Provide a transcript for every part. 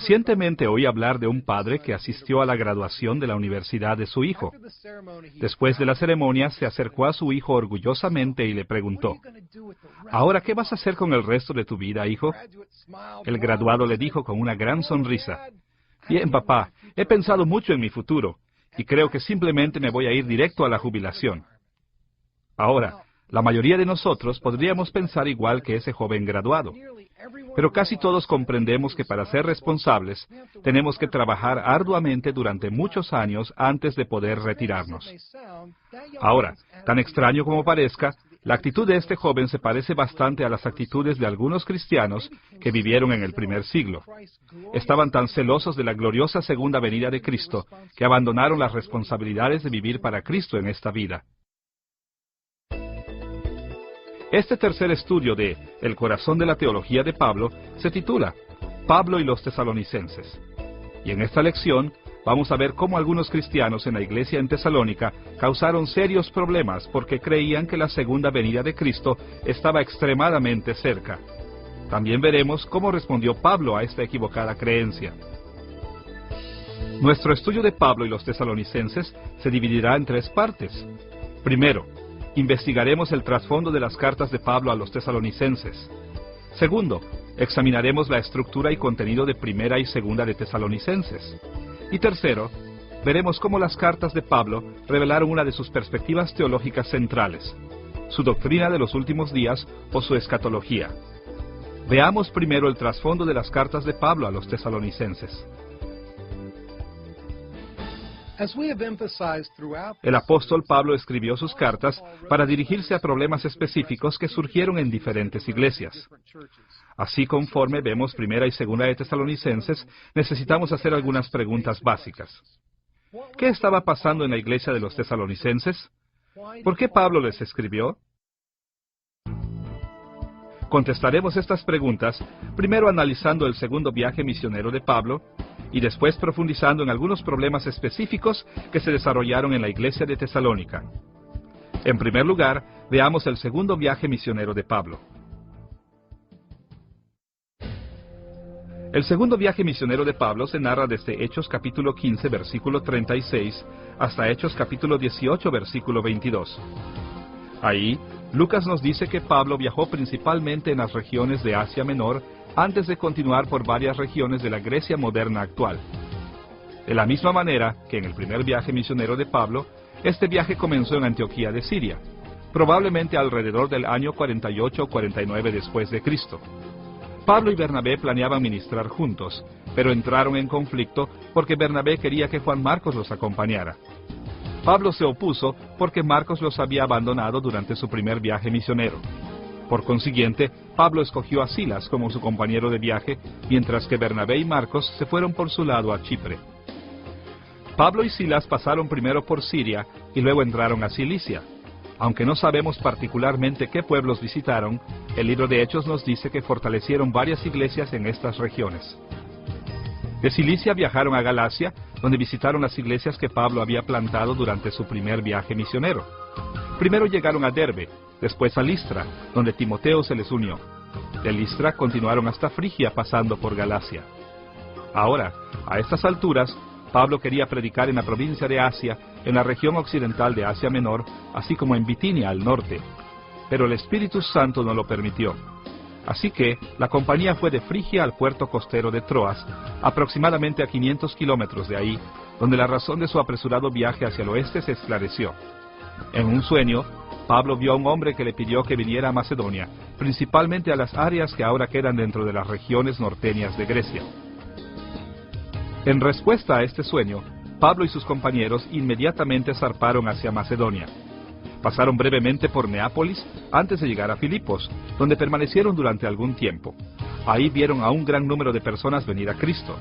Recientemente oí hablar de un padre que asistió a la graduación de la universidad de su hijo. Después de la ceremonia, se acercó a su hijo orgullosamente y le preguntó: «Ahora, ¿qué vas a hacer con el resto de tu vida, hijo?». El graduado le dijo con una gran sonrisa: «Bien, papá, he pensado mucho en mi futuro, y creo que simplemente me voy a ir directo a la jubilación». Ahora, la mayoría de nosotros podríamos pensar igual que ese joven graduado. Pero casi todos comprendemos que para ser responsables, tenemos que trabajar arduamente durante muchos años antes de poder retirarnos. Ahora, tan extraño como parezca, la actitud de este joven se parece bastante a las actitudes de algunos cristianos que vivieron en el primer siglo. Estaban tan celosos de la gloriosa segunda venida de Cristo que abandonaron las responsabilidades de vivir para Cristo en esta vida. Este tercer estudio de El corazón de la teología de Pablo se titula Pablo y los tesalonicenses. Y en esta lección vamos a ver cómo algunos cristianos en la iglesia en Tesalónica causaron serios problemas porque creían que la segunda venida de Cristo estaba extremadamente cerca. También veremos cómo respondió Pablo a esta equivocada creencia. Nuestro estudio de Pablo y los tesalonicenses se dividirá en tres partes. Primero, investigaremos el trasfondo de las cartas de Pablo a los tesalonicenses. Segundo, examinaremos la estructura y contenido de Primera y Segunda de Tesalonicenses. Y tercero, veremos cómo las cartas de Pablo revelaron una de sus perspectivas teológicas centrales, su doctrina de los últimos días o su escatología. Veamos primero el trasfondo de las cartas de Pablo a los tesalonicenses. El apóstol Pablo escribió sus cartas para dirigirse a problemas específicos que surgieron en diferentes iglesias. Así, conforme vemos Primera y Segunda de Tesalonicenses, necesitamos hacer algunas preguntas básicas. ¿Qué estaba pasando en la iglesia de los tesalonicenses? ¿Por qué Pablo les escribió? Contestaremos estas preguntas, primero analizando el segundo viaje misionero de Pablo, y después profundizando en algunos problemas específicos que se desarrollaron en la iglesia de Tesalónica. En primer lugar, veamos el segundo viaje misionero de Pablo. El segundo viaje misionero de Pablo se narra desde Hechos capítulo 15, versículo 36, hasta Hechos capítulo 18, versículo 22. Ahí, Lucas nos dice que Pablo viajó principalmente en las regiones de Asia Menor, antes de continuar por varias regiones de la Grecia moderna actual. De la misma manera que en el primer viaje misionero de Pablo, este viaje comenzó en Antioquía de Siria, probablemente alrededor del año 48 o 49 después de Cristo. Pablo y Bernabé planeaban ministrar juntos, pero entraron en conflicto porque Bernabé quería que Juan Marcos los acompañara. Pablo se opuso porque Marcos los había abandonado durante su primer viaje misionero. Por consiguiente, Pablo escogió a Silas como su compañero de viaje, mientras que Bernabé y Marcos se fueron por su lado a Chipre. Pablo y Silas pasaron primero por Siria y luego entraron a Cilicia. Aunque no sabemos particularmente qué pueblos visitaron, el libro de Hechos nos dice que fortalecieron varias iglesias en estas regiones. De Cilicia viajaron a Galacia, donde visitaron las iglesias que Pablo había plantado durante su primer viaje misionero. Primero llegaron a Derbe, después a Listra, donde Timoteo se les unió. De Listra continuaron hasta Frigia, pasando por Galacia. Ahora, a estas alturas, Pablo quería predicar en la provincia de Asia, en la región occidental de Asia Menor, así como en Bitinia al norte. Pero el Espíritu Santo no lo permitió. Así que la compañía fue de Frigia al puerto costero de Troas, aproximadamente a 500 kilómetros de ahí, donde la razón de su apresurado viaje hacia el oeste se esclareció. En un sueño, Pablo vio a un hombre que le pidió que viniera a Macedonia, principalmente a las áreas que ahora quedan dentro de las regiones norteñas de Grecia. En respuesta a este sueño, Pablo y sus compañeros inmediatamente zarparon hacia Macedonia. Pasaron brevemente por Neápolis antes de llegar a Filipos, donde permanecieron durante algún tiempo. Ahí vieron a un gran número de personas venir a Cristo.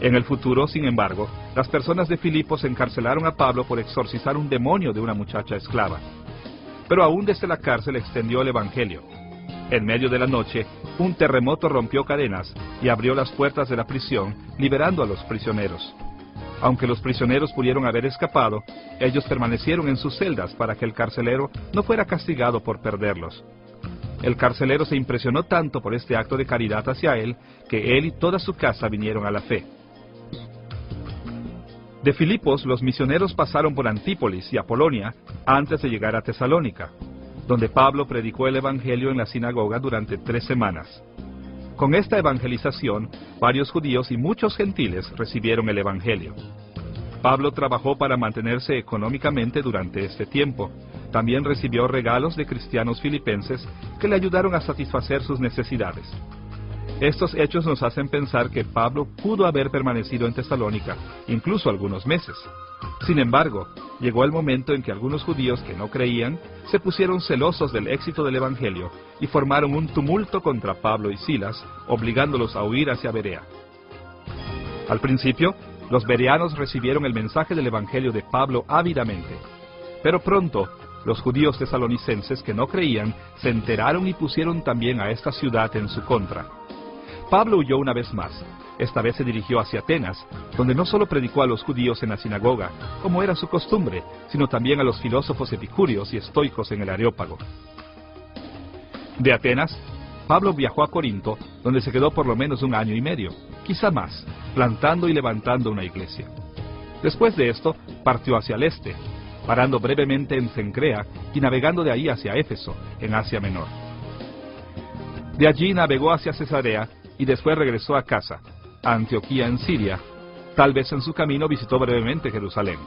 En el futuro, sin embargo, las personas de Filipos encarcelaron a Pablo por exorcizar un demonio de una muchacha esclava. Pero aún desde la cárcel extendió el evangelio. En medio de la noche, un terremoto rompió cadenas y abrió las puertas de la prisión, liberando a los prisioneros. Aunque los prisioneros pudieron haber escapado, ellos permanecieron en sus celdas para que el carcelero no fuera castigado por perderlos. El carcelero se impresionó tanto por este acto de caridad hacia él, que él y toda su casa vinieron a la fe. De Filipos, los misioneros pasaron por Antípolis y Apolonia antes de llegar a Tesalónica, donde Pablo predicó el Evangelio en la sinagoga durante 3 semanas. Con esta evangelización, varios judíos y muchos gentiles recibieron el Evangelio. Pablo trabajó para mantenerse económicamente durante este tiempo. También recibió regalos de cristianos filipenses que le ayudaron a satisfacer sus necesidades. Estos hechos nos hacen pensar que Pablo pudo haber permanecido en Tesalónica, incluso algunos meses. Sin embargo, llegó el momento en que algunos judíos que no creían se pusieron celosos del éxito del Evangelio y formaron un tumulto contra Pablo y Silas, obligándolos a huir hacia Berea. Al principio, los bereanos recibieron el mensaje del Evangelio de Pablo ávidamente, pero pronto los judíos tesalonicenses que no creían se enteraron y pusieron también a esta ciudad en su contra. Pablo huyó una vez más. Esta vez se dirigió hacia Atenas, donde no solo predicó a los judíos en la sinagoga, como era su costumbre, sino también a los filósofos epicúreos y estoicos en el Areópago. De Atenas, Pablo viajó a Corinto, donde se quedó por lo menos 1 año y medio, quizá más, plantando y levantando una iglesia. Después de esto, partió hacia el este, parando brevemente en Cencrea y navegando de ahí hacia Éfeso, en Asia Menor. De allí navegó hacia Cesarea y después regresó a casa, a Antioquía en Siria. Tal vez en su camino visitó brevemente Jerusalén.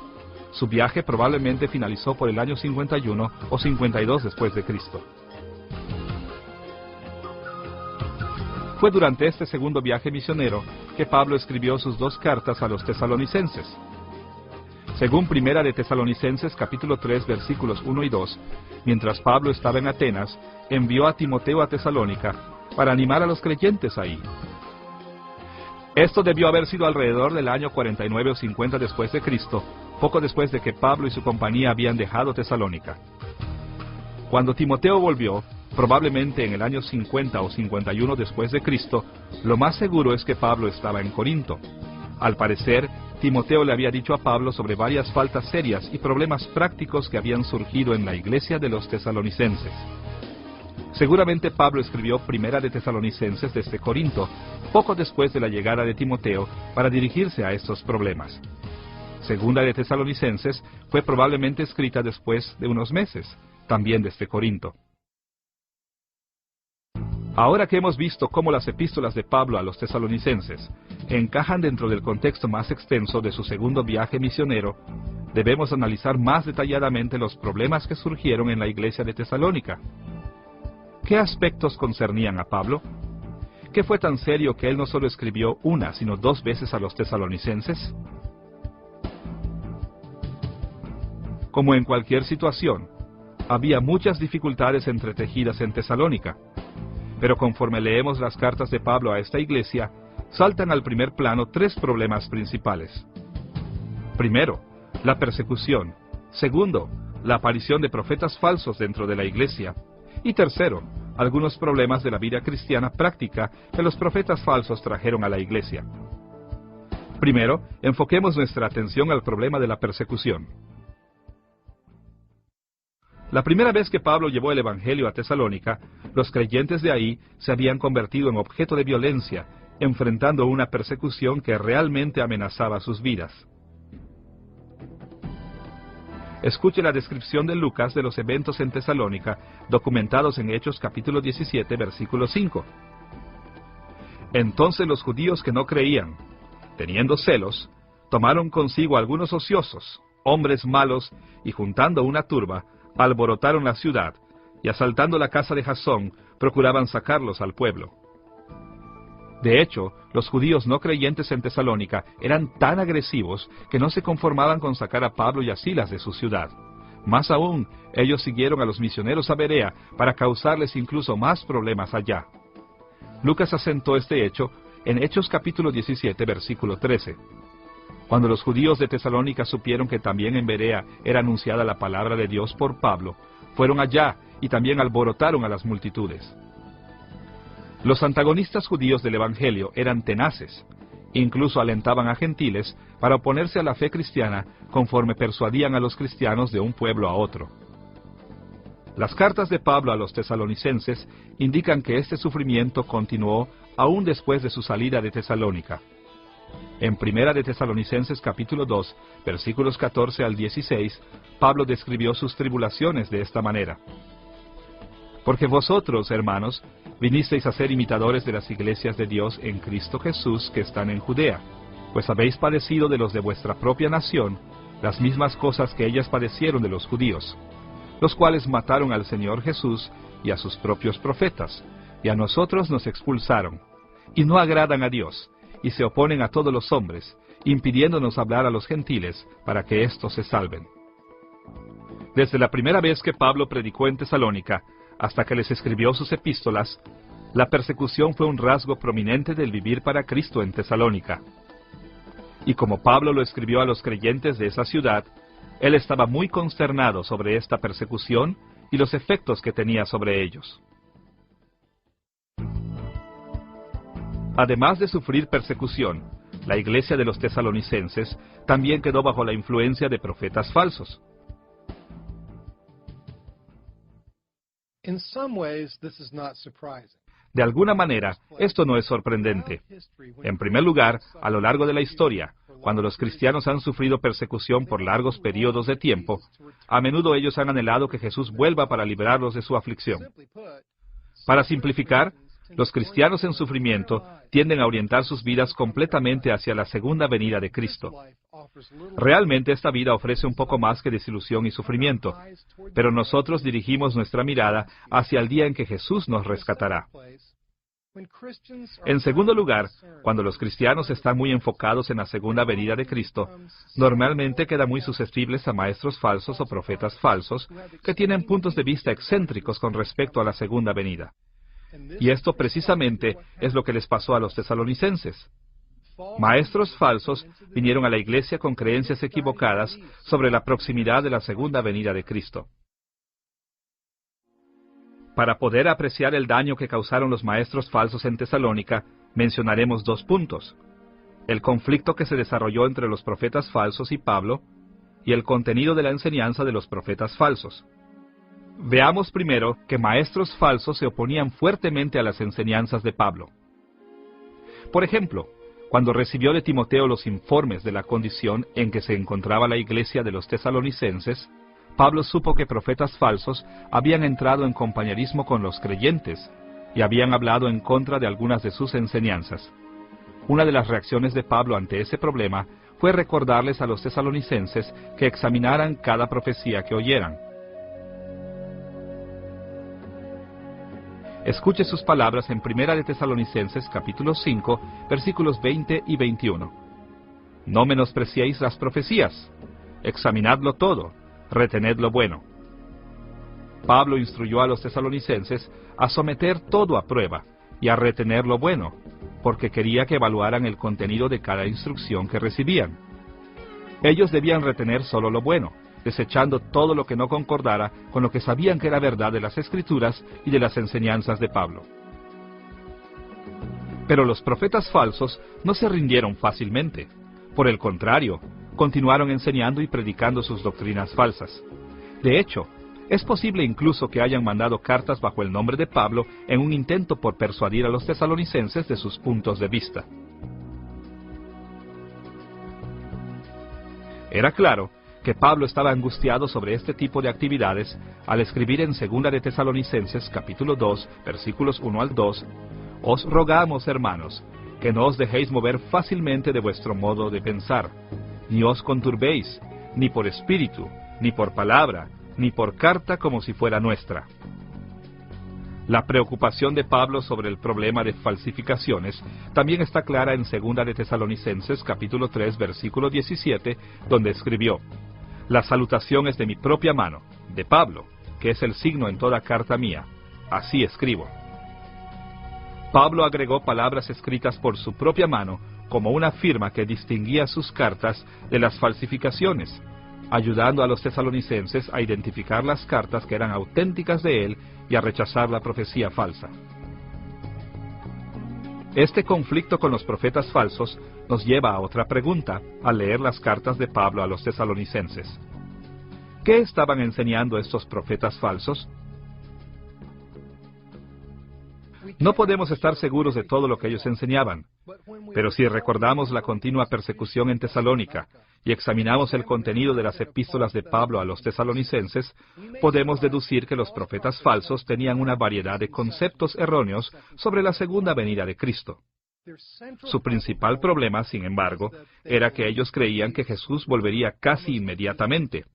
Su viaje probablemente finalizó por el año 51 o 52 después de Cristo. Fue durante este segundo viaje misionero que Pablo escribió sus 2 cartas a los tesalonicenses. Según Primera de Tesalonicenses capítulo 3 versículos 1 y 2, mientras Pablo estaba en Atenas, envió a Timoteo a Tesalónica para animar a los creyentes ahí. Esto debió haber sido alrededor del año 49 o 50 después de Cristo, poco después de que Pablo y su compañía habían dejado Tesalónica. Cuando Timoteo volvió, probablemente en el año 50 o 51 después de Cristo, lo más seguro es que Pablo estaba en Corinto. Al parecer, Timoteo le había dicho a Pablo sobre varias faltas serias y problemas prácticos que habían surgido en la iglesia de los tesalonicenses. Seguramente Pablo escribió Primera de Tesalonicenses desde Corinto, poco después de la llegada de Timoteo, para dirigirse a estos problemas. Segunda de Tesalonicenses fue probablemente escrita después de unos meses, también desde Corinto. Ahora que hemos visto cómo las epístolas de Pablo a los tesalonicenses encajan dentro del contexto más extenso de su segundo viaje misionero, debemos analizar más detalladamente los problemas que surgieron en la iglesia de Tesalónica. ¿Qué aspectos concernían a Pablo? ¿Qué fue tan serio que él no solo escribió 1, sino 2 veces a los tesalonicenses? Como en cualquier situación, había muchas dificultades entretejidas en Tesalónica. Pero conforme leemos las cartas de Pablo a esta iglesia, saltan al primer plano 3 problemas principales. Primero, la persecución. Segundo, la aparición de profetas falsos dentro de la iglesia. Y tercero, algunos problemas de la vida cristiana práctica que los profetas falsos trajeron a la iglesia. Primero, enfoquemos nuestra atención al problema de la persecución. La primera vez que Pablo llevó el Evangelio a Tesalónica, los creyentes de ahí se habían convertido en objeto de violencia, enfrentando una persecución que realmente amenazaba sus vidas. Escuche la descripción de Lucas de los eventos en Tesalónica, documentados en Hechos capítulo 17, versículo 5. Entonces los judíos que no creían, teniendo celos, tomaron consigo algunos ociosos, hombres malos, y juntando una turba, alborotaron la ciudad, y asaltando la casa de Jasón, procuraban sacarlos al pueblo. De hecho, los judíos no creyentes en Tesalónica eran tan agresivos que no se conformaban con sacar a Pablo y a Silas de su ciudad. Más aún, ellos siguieron a los misioneros a Berea para causarles incluso más problemas allá. Lucas asentó este hecho en Hechos capítulo 17, versículo 13. Cuando los judíos de Tesalónica supieron que también en Berea era anunciada la palabra de Dios por Pablo, fueron allá y también alborotaron a las multitudes. Los antagonistas judíos del Evangelio eran tenaces, incluso alentaban a gentiles para oponerse a la fe cristiana conforme persuadían a los cristianos de un pueblo a otro. Las cartas de Pablo a los tesalonicenses indican que este sufrimiento continuó aún después de su salida de Tesalónica. En Primera de Tesalonicenses capítulo 2, versículos 14 al 16, Pablo describió sus tribulaciones de esta manera. Porque vosotros, hermanos, vinisteis a ser imitadores de las iglesias de Dios en Cristo Jesús que están en Judea, pues habéis padecido de los de vuestra propia nación las mismas cosas que ellas padecieron de los judíos, los cuales mataron al Señor Jesús y a sus propios profetas, y a nosotros nos expulsaron, y no agradan a Dios, y se oponen a todos los hombres, impidiéndonos hablar a los gentiles para que éstos se salven. Desde la primera vez que Pablo predicó en Tesalónica, hasta que les escribió sus epístolas, la persecución fue un rasgo prominente del vivir para Cristo en Tesalónica. Y como Pablo lo escribió a los creyentes de esa ciudad, él estaba muy consternado sobre esta persecución y los efectos que tenía sobre ellos. Además de sufrir persecución, la iglesia de los tesalonicenses también quedó bajo la influencia de profetas falsos. De alguna manera, esto no es sorprendente. En primer lugar, a lo largo de la historia, cuando los cristianos han sufrido persecución por largos periodos de tiempo, a menudo ellos han anhelado que Jesús vuelva para librarlos de su aflicción. Para simplificar, los cristianos en sufrimiento tienden a orientar sus vidas completamente hacia la segunda venida de Cristo. Realmente esta vida ofrece un poco más que desilusión y sufrimiento, pero nosotros dirigimos nuestra mirada hacia el día en que Jesús nos rescatará. En segundo lugar, cuando los cristianos están muy enfocados en la segunda venida de Cristo, normalmente quedan muy susceptibles a maestros falsos o profetas falsos que tienen puntos de vista excéntricos con respecto a la segunda venida. Y esto precisamente es lo que les pasó a los tesalonicenses. Maestros falsos vinieron a la iglesia con creencias equivocadas sobre la proximidad de la segunda venida de Cristo. Para poder apreciar el daño que causaron los maestros falsos en Tesalónica, mencionaremos dos puntos: el conflicto que se desarrolló entre los profetas falsos y Pablo, y el contenido de la enseñanza de los profetas falsos. Veamos primero que maestros falsos se oponían fuertemente a las enseñanzas de Pablo. Por ejemplo, cuando recibió de Timoteo los informes de la condición en que se encontraba la iglesia de los tesalonicenses, Pablo supo que profetas falsos habían entrado en compañerismo con los creyentes y habían hablado en contra de algunas de sus enseñanzas. Una de las reacciones de Pablo ante ese problema fue recordarles a los tesalonicenses que examinaran cada profecía que oyeran. Escuche sus palabras en Primera de Tesalonicenses capítulo 5, versículos 20 y 21. No menospreciéis las profecías, examinadlo todo, retened lo bueno. Pablo instruyó a los tesalonicenses a someter todo a prueba y a retener lo bueno, porque quería que evaluaran el contenido de cada instrucción que recibían. Ellos debían retener solo lo bueno, desechando todo lo que no concordara con lo que sabían que era verdad de las Escrituras y de las enseñanzas de Pablo. Pero los profetas falsos no se rindieron fácilmente. Por el contrario, continuaron enseñando y predicando sus doctrinas falsas. De hecho, es posible incluso que hayan mandado cartas bajo el nombre de Pablo en un intento por persuadir a los tesalonicenses de sus puntos de vista. Era claro que Pablo estaba angustiado sobre este tipo de actividades al escribir en 2 de Tesalonicenses capítulo 2, versículos 1 al 2, «Os rogamos, hermanos, que no os dejéis mover fácilmente de vuestro modo de pensar, ni os conturbéis, ni por espíritu, ni por palabra, ni por carta como si fuera nuestra». La preocupación de Pablo sobre el problema de falsificaciones también está clara en 2 de Tesalonicenses capítulo 3, versículo 17, donde escribió: «La salutación es de mi propia mano, de Pablo, que es el signo en toda carta mía. Así escribo». Pablo agregó palabras escritas por su propia mano como una firma que distinguía sus cartas de las falsificaciones, ayudando a los tesalonicenses a identificar las cartas que eran auténticas de él y a rechazar la profecía falsa. Este conflicto con los profetas falsos nos lleva a otra pregunta al leer las cartas de Pablo a los tesalonicenses. ¿Qué estaban enseñando estos profetas falsos? No podemos estar seguros de todo lo que ellos enseñaban, pero si recordamos la continua persecución en Tesalónica y examinamos el contenido de las epístolas de Pablo a los tesalonicenses, podemos deducir que los profetas falsos tenían una variedad de conceptos erróneos sobre la segunda venida de Cristo. Su principal problema, sin embargo, era que ellos creían que Jesús volvería casi inmediatamente.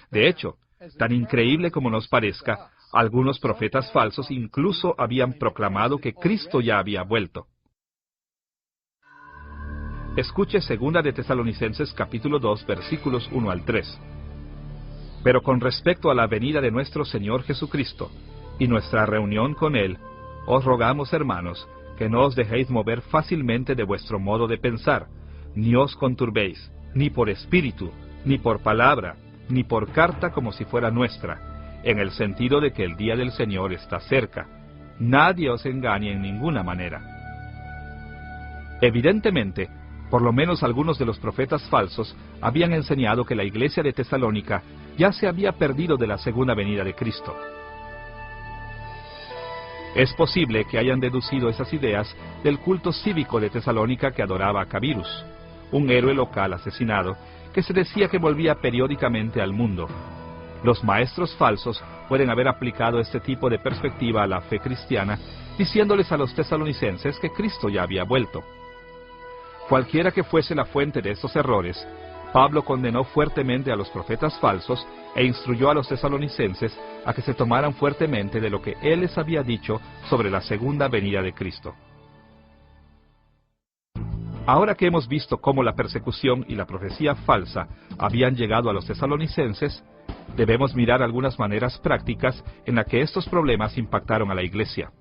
De hecho, tan increíble como nos parezca, algunos profetas falsos incluso habían proclamado que Cristo ya había vuelto. Escuche 2 de Tesalonicenses capítulo 2, versículos 1 al 3. Pero con respecto a la venida de nuestro Señor Jesucristo y nuestra reunión con Él, os rogamos, hermanos, que no os dejéis mover fácilmente de vuestro modo de pensar, ni os conturbéis, ni por espíritu, ni por palabra, ni por carta como si fuera nuestra, en el sentido de que el día del Señor está cerca. Nadie os engañe en ninguna manera. Evidentemente, por lo menos algunos de los profetas falsos habían enseñado que la iglesia de Tesalónica ya se había perdido de la segunda venida de Cristo. Es posible que hayan deducido esas ideas del culto cívico de Tesalónica que adoraba a Cabirus, un héroe local asesinado que se decía que volvía periódicamente al mundo. Los maestros falsos pueden haber aplicado este tipo de perspectiva a la fe cristiana, diciéndoles a los tesalonicenses que Cristo ya había vuelto. Cualquiera que fuese la fuente de estos errores, Pablo condenó fuertemente a los profetas falsos e instruyó a los tesalonicenses a que se tomaran fuertemente de lo que él les había dicho sobre la segunda venida de Cristo. Ahora que hemos visto cómo la persecución y la profecía falsa habían llegado a los tesalonicenses, debemos mirar algunas maneras prácticas en las que estos problemas impactaron a la iglesia.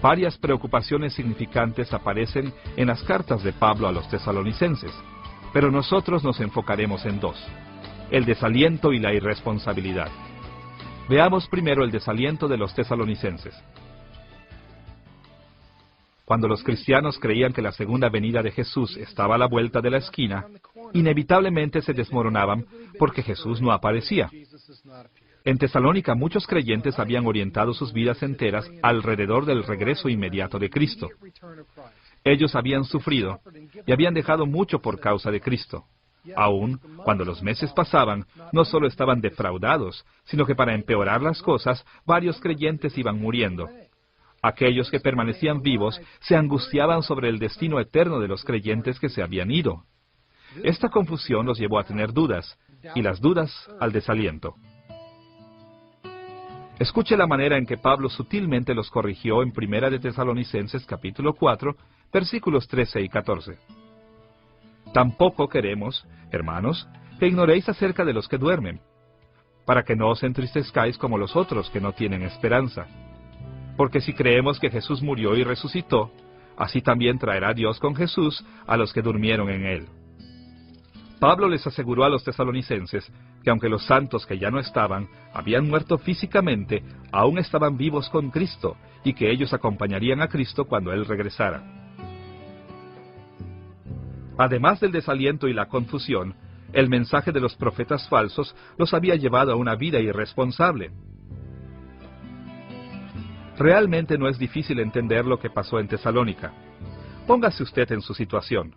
Varias preocupaciones significantes aparecen en las cartas de Pablo a los tesalonicenses, pero nosotros nos enfocaremos en dos: el desaliento y la irresponsabilidad. Veamos primero el desaliento de los tesalonicenses. Cuando los cristianos creían que la segunda venida de Jesús estaba a la vuelta de la esquina, inevitablemente se desmoronaban porque Jesús no aparecía. En Tesalónica muchos creyentes habían orientado sus vidas enteras alrededor del regreso inmediato de Cristo. Ellos habían sufrido y habían dejado mucho por causa de Cristo. Aún cuando los meses pasaban, no solo estaban defraudados, sino que para empeorar las cosas, varios creyentes iban muriendo. Aquellos que permanecían vivos se angustiaban sobre el destino eterno de los creyentes que se habían ido. Esta confusión los llevó a tener dudas, y las dudas al desaliento. Escuche la manera en que Pablo sutilmente los corrigió en 1 de Tesalonicenses capítulo 4, versículos 13 y 14. Tampoco queremos, hermanos, que ignoréis acerca de los que duermen, para que no os entristezcáis como los otros que no tienen esperanza. Porque si creemos que Jesús murió y resucitó, así también traerá Dios con Jesús a los que durmieron en él. Pablo les aseguró a los tesalonicenses que aunque los santos que ya no estaban habían muerto físicamente, aún estaban vivos con Cristo y que ellos acompañarían a Cristo cuando Él regresara. Además del desaliento y la confusión, el mensaje de los profetas falsos los había llevado a una vida irresponsable. Realmente no es difícil entender lo que pasó en Tesalónica. Póngase usted en su situación.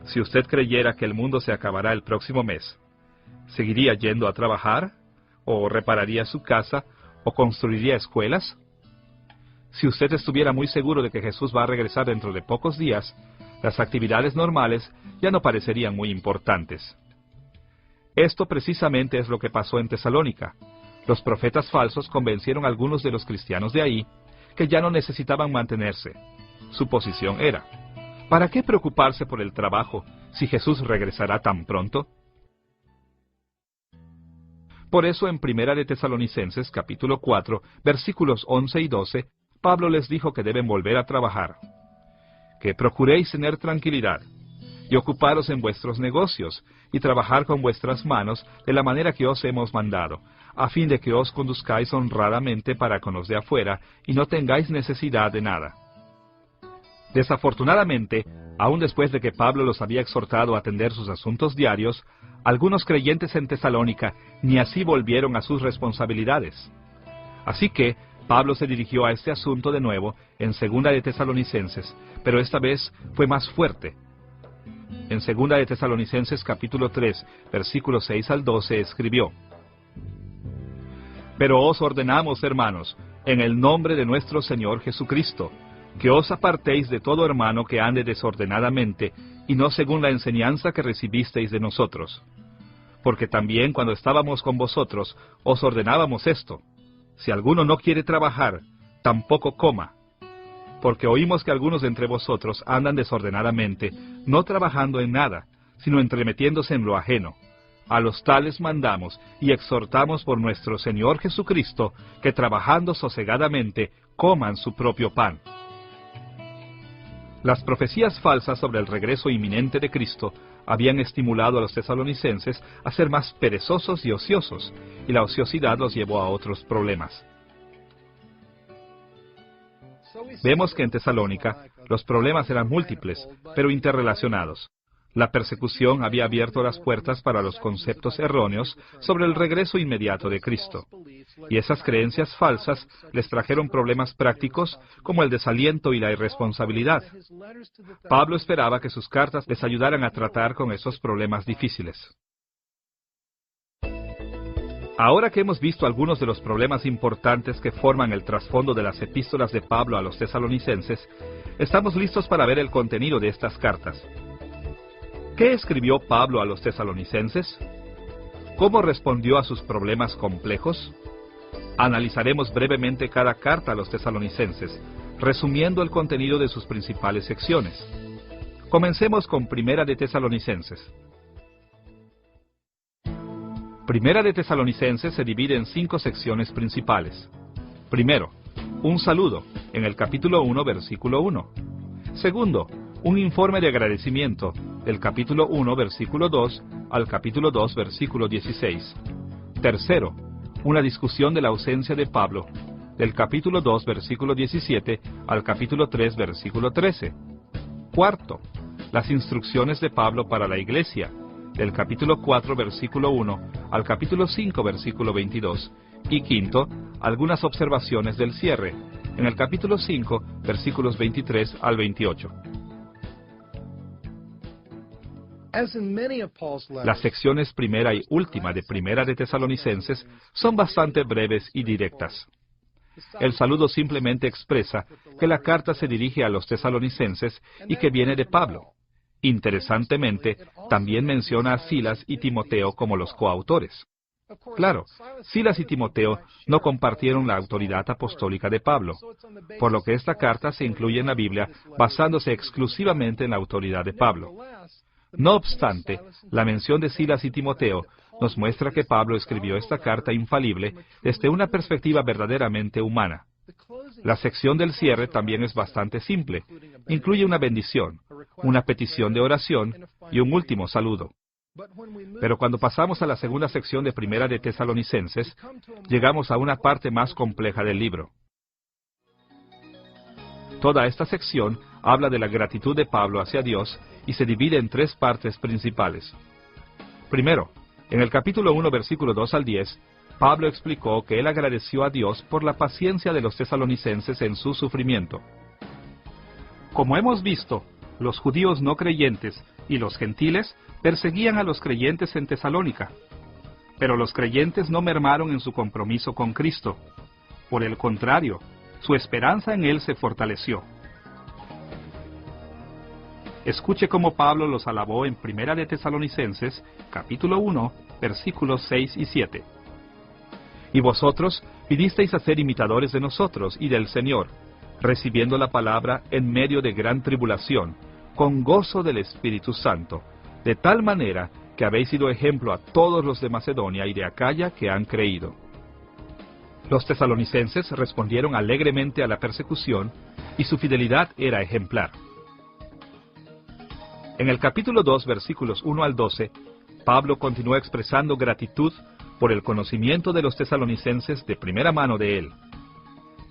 Si usted creyera que el mundo se acabará el próximo mes, ¿seguiría yendo a trabajar? ¿O repararía su casa? ¿O construiría escuelas? Si usted estuviera muy seguro de que Jesús va a regresar dentro de pocos días, las actividades normales ya no parecerían muy importantes. Esto precisamente es lo que pasó en Tesalónica. Los profetas falsos convencieron a algunos de los cristianos de ahí que ya no necesitaban mantenerse. Su posición era: ¿para qué preocuparse por el trabajo si Jesús regresará tan pronto? Por eso en 1 de Tesalonicenses capítulo 4, versículos 11 y 12, Pablo les dijo que deben volver a trabajar. Que procuréis tener tranquilidad, y ocuparos en vuestros negocios, y trabajar con vuestras manos de la manera que os hemos mandado, a fin de que os conduzcáis honradamente para con los de afuera, y no tengáis necesidad de nada. Desafortunadamente, aun después de que Pablo los había exhortado a atender sus asuntos diarios, algunos creyentes en Tesalónica ni así volvieron a sus responsabilidades. Así que, Pablo se dirigió a este asunto de nuevo en 2 de Tesalonicenses, pero esta vez fue más fuerte. En 2 de Tesalonicenses capítulo 3, versículos 6 al 12 escribió: Pero os ordenamos, hermanos, en el nombre de nuestro Señor Jesucristo, que os apartéis de todo hermano que ande desordenadamente, y no según la enseñanza que recibisteis de nosotros. Porque también cuando estábamos con vosotros, os ordenábamos esto: si alguno no quiere trabajar, tampoco coma. Porque oímos que algunos de entre vosotros andan desordenadamente, no trabajando en nada, sino entremetiéndose en lo ajeno. A los tales mandamos y exhortamos por nuestro Señor Jesucristo, que trabajando sosegadamente, coman su propio pan. Las profecías falsas sobre el regreso inminente de Cristo habían estimulado a los tesalonicenses a ser más perezosos y ociosos, y la ociosidad los llevó a otros problemas. Vemos que en Tesalónica los problemas eran múltiples, pero interrelacionados. La persecución había abierto las puertas para los conceptos erróneos sobre el regreso inmediato de Cristo. Y esas creencias falsas les trajeron problemas prácticos como el desaliento y la irresponsabilidad. Pablo esperaba que sus cartas les ayudaran a tratar con esos problemas difíciles. Ahora que hemos visto algunos de los problemas importantes que forman el trasfondo de las epístolas de Pablo a los tesalonicenses, estamos listos para ver el contenido de estas cartas. ¿Qué escribió Pablo a los tesalonicenses? ¿Cómo respondió a sus problemas complejos? Analizaremos brevemente cada carta a los tesalonicenses, resumiendo el contenido de sus principales secciones. Comencemos con Primera de Tesalonicenses. Primera de Tesalonicenses se divide en 5 secciones principales. Primero, un saludo, en el capítulo 1, versículo 1. Segundo, un informe de agradecimiento, del capítulo 1, versículo 2, al capítulo 2, versículo 16. Tercero, una discusión de la ausencia de Pablo, del capítulo 2, versículo 17, al capítulo 3, versículo 13. Cuarto, las instrucciones de Pablo para la iglesia, del capítulo 4, versículo 1, al capítulo 5, versículo 22. Y quinto, algunas observaciones del cierre, en el capítulo 5, versículos 23 al 28. Las secciones primera y última de Primera de Tesalonicenses son bastante breves y directas. El saludo simplemente expresa que la carta se dirige a los tesalonicenses y que viene de Pablo. Interesantemente, también menciona a Silas y Timoteo como los coautores. Claro, Silas y Timoteo no compartieron la autoridad apostólica de Pablo, por lo que esta carta se incluye en la Biblia basándose exclusivamente en la autoridad de Pablo. No obstante, la mención de Silas y Timoteo nos muestra que Pablo escribió esta carta infalible desde una perspectiva verdaderamente humana. La sección del cierre también es bastante simple. Incluye una bendición, una petición de oración y un último saludo. Pero cuando pasamos a la segunda sección de Primera de Tesalonicenses, llegamos a una parte más compleja del libro. Toda esta sección habla de la gratitud de Pablo hacia Dios y se divide en 3 partes principales. Primero, en el capítulo 1, versículo 2 al 10, Pablo explicó que él agradeció a Dios por la paciencia de los tesalonicenses en su sufrimiento. Como hemos visto, los judíos no creyentes y los gentiles perseguían a los creyentes en Tesalónica. Pero los creyentes no mermaron en su compromiso con Cristo. Por el contrario, su esperanza en Él se fortaleció. Escuche cómo Pablo los alabó en Primera de Tesalonicenses, capítulo 1, versículos 6 y 7. Y vosotros vinisteis a ser imitadores de nosotros y del Señor, recibiendo la palabra en medio de gran tribulación, con gozo del Espíritu Santo, de tal manera que habéis sido ejemplo a todos los de Macedonia y de Acaya que han creído. Los tesalonicenses respondieron alegremente a la persecución, y su fidelidad era ejemplar. En el capítulo 2, versículos 1 al 12, Pablo continuó expresando gratitud por el conocimiento de los tesalonicenses de primera mano de él.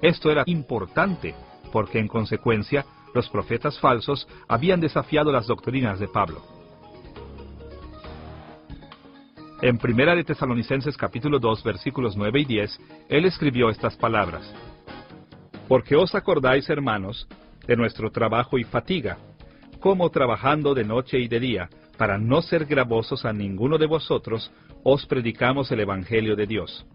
Esto era importante, porque en consecuencia, los profetas falsos habían desafiado las doctrinas de Pablo. En Primera de Tesalonicenses capítulo 2, versículos 9 y 10, él escribió estas palabras: Porque os acordáis, hermanos, de nuestro trabajo y fatiga, como trabajando de noche y de día, para no ser gravosos a ninguno de vosotros, os predicamos el Evangelio de Dios.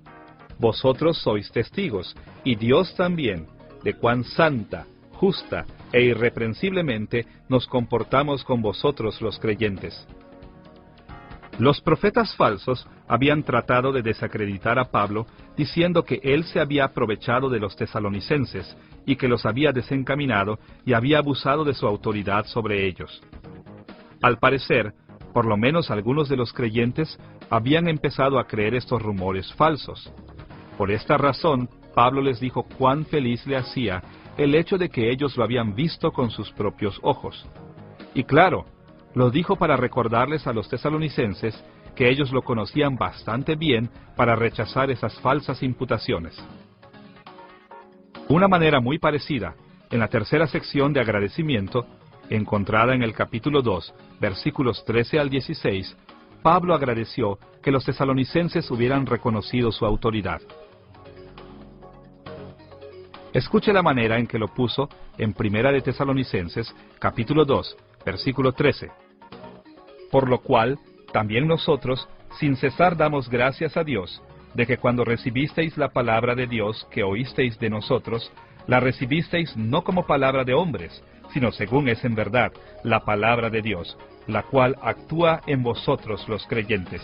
Vosotros sois testigos, y Dios también, de cuán santa, justa e irreprensiblemente nos comportamos con vosotros los creyentes. Los profetas falsos habían tratado de desacreditar a Pablo, diciendo que él se había aprovechado de los tesalonicenses, y que los había desencaminado y había abusado de su autoridad sobre ellos. Al parecer, por lo menos algunos de los creyentes habían empezado a creer estos rumores falsos. Por esta razón, Pablo les dijo cuán feliz le hacía el hecho de que ellos lo habían visto con sus propios ojos. Y claro, lo dijo para recordarles a los tesalonicenses que ellos lo conocían bastante bien para rechazar esas falsas imputaciones. Una manera muy parecida, en la tercera sección de agradecimiento, encontrada en el capítulo 2, versículos 13 al 16, Pablo agradeció que los tesalonicenses hubieran reconocido su autoridad. Escuche la manera en que lo puso en Primera de Tesalonicenses, capítulo 2, versículo 13. Por lo cual, también nosotros, sin cesar damos gracias a Dios, de que cuando recibisteis la palabra de Dios que oísteis de nosotros, la recibisteis no como palabra de hombres, sino según es en verdad, la palabra de Dios, la cual actúa en vosotros los creyentes.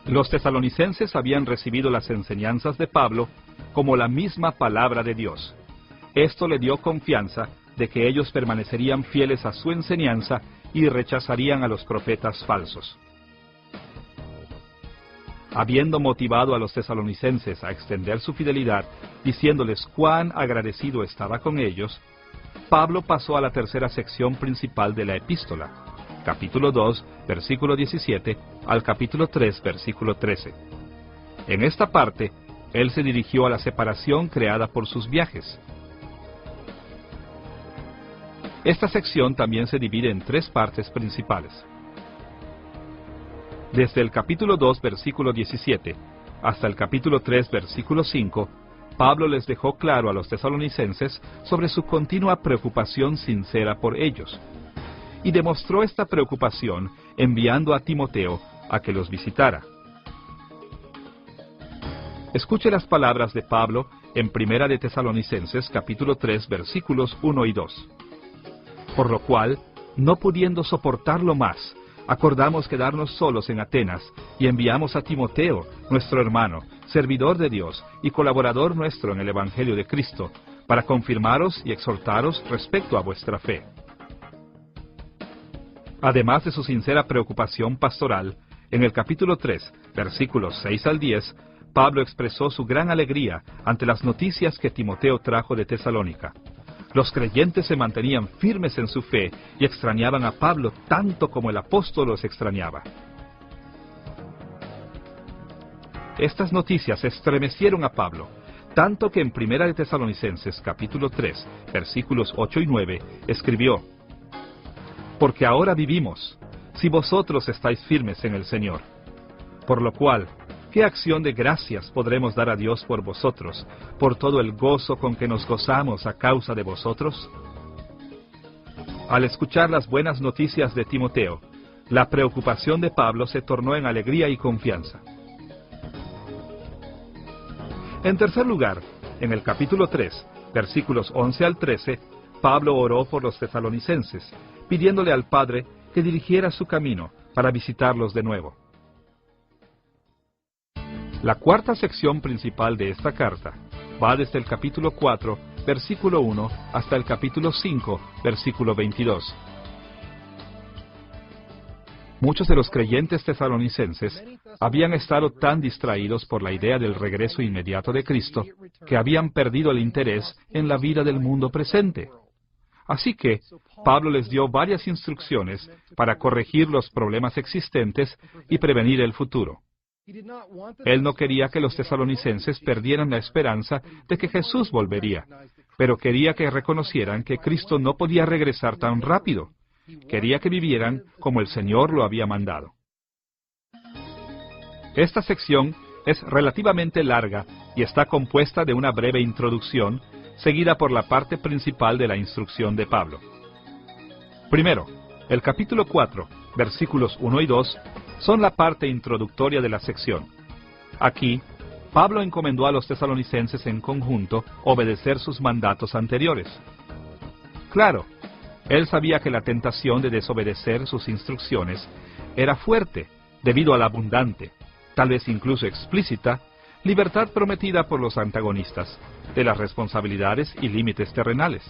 Los tesalonicenses habían recibido las enseñanzas de Pablo como la misma palabra de Dios. Esto le dio confianza de que ellos permanecerían fieles a su enseñanza y rechazarían a los profetas falsos. Habiendo motivado a los tesalonicenses a extender su fidelidad, diciéndoles cuán agradecido estaba con ellos, Pablo pasó a la tercera sección principal de la epístola, capítulo 2, versículo 17, al capítulo 3, versículo 13. En esta parte, él se dirigió a la separación creada por sus viajes. Esta sección también se divide en tres partes principales. Desde el capítulo 2, versículo 17, hasta el capítulo 3, versículo 5, Pablo les dejó claro a los tesalonicenses sobre su continua preocupación sincera por ellos, y demostró esta preocupación enviando a Timoteo a que los visitara. Escuche las palabras de Pablo en Primera de Tesalonicenses, capítulo 3, versículos 1 y 2. Por lo cual, no pudiendo soportarlo más, acordamos quedarnos solos en Atenas, y enviamos a Timoteo, nuestro hermano, servidor de Dios y colaborador nuestro en el Evangelio de Cristo, para confirmaros y exhortaros respecto a vuestra fe. Además de su sincera preocupación pastoral, en el capítulo 3, versículos 6 al 10, Pablo expresó su gran alegría ante las noticias que Timoteo trajo de Tesalónica. Los creyentes se mantenían firmes en su fe y extrañaban a Pablo tanto como el apóstol los extrañaba. Estas noticias estremecieron a Pablo, tanto que en Primera de Tesalonicenses, capítulo 3, versículos 8 y 9, escribió: Porque ahora vivimos, si vosotros estáis firmes en el Señor. Por lo cual, ¿qué acción de gracias podremos dar a Dios por vosotros, por todo el gozo con que nos gozamos a causa de vosotros? Al escuchar las buenas noticias de Timoteo, la preocupación de Pablo se tornó en alegría y confianza. En tercer lugar, en el capítulo 3, versículos 11 al 13, Pablo oró por los tesalonicenses, pidiéndole al Padre que dirigiera su camino para visitarlos de nuevo. La cuarta sección principal de esta carta va desde el capítulo 4, versículo 1, hasta el capítulo 5, versículo 22. Muchos de los creyentes tesalonicenses habían estado tan distraídos por la idea del regreso inmediato de Cristo que habían perdido el interés en la vida del mundo presente. Así que Pablo les dio varias instrucciones para corregir los problemas existentes y prevenir el futuro. Él no quería que los tesalonicenses perdieran la esperanza de que Jesús volvería, pero quería que reconocieran que Cristo no podía regresar tan rápido. Quería que vivieran como el Señor lo había mandado. Esta sección es relativamente larga y está compuesta de una breve introducción, seguida por la parte principal de la instrucción de Pablo. Primero, el capítulo 4, versículos 1 y 2, son la parte introductoria de la sección. Aquí, Pablo encomendó a los tesalonicenses en conjunto obedecer sus mandatos anteriores. Claro, él sabía que la tentación de desobedecer sus instrucciones era fuerte, debido a la abundante, tal vez incluso explícita, libertad prometida por los antagonistas, de las responsabilidades y límites terrenales.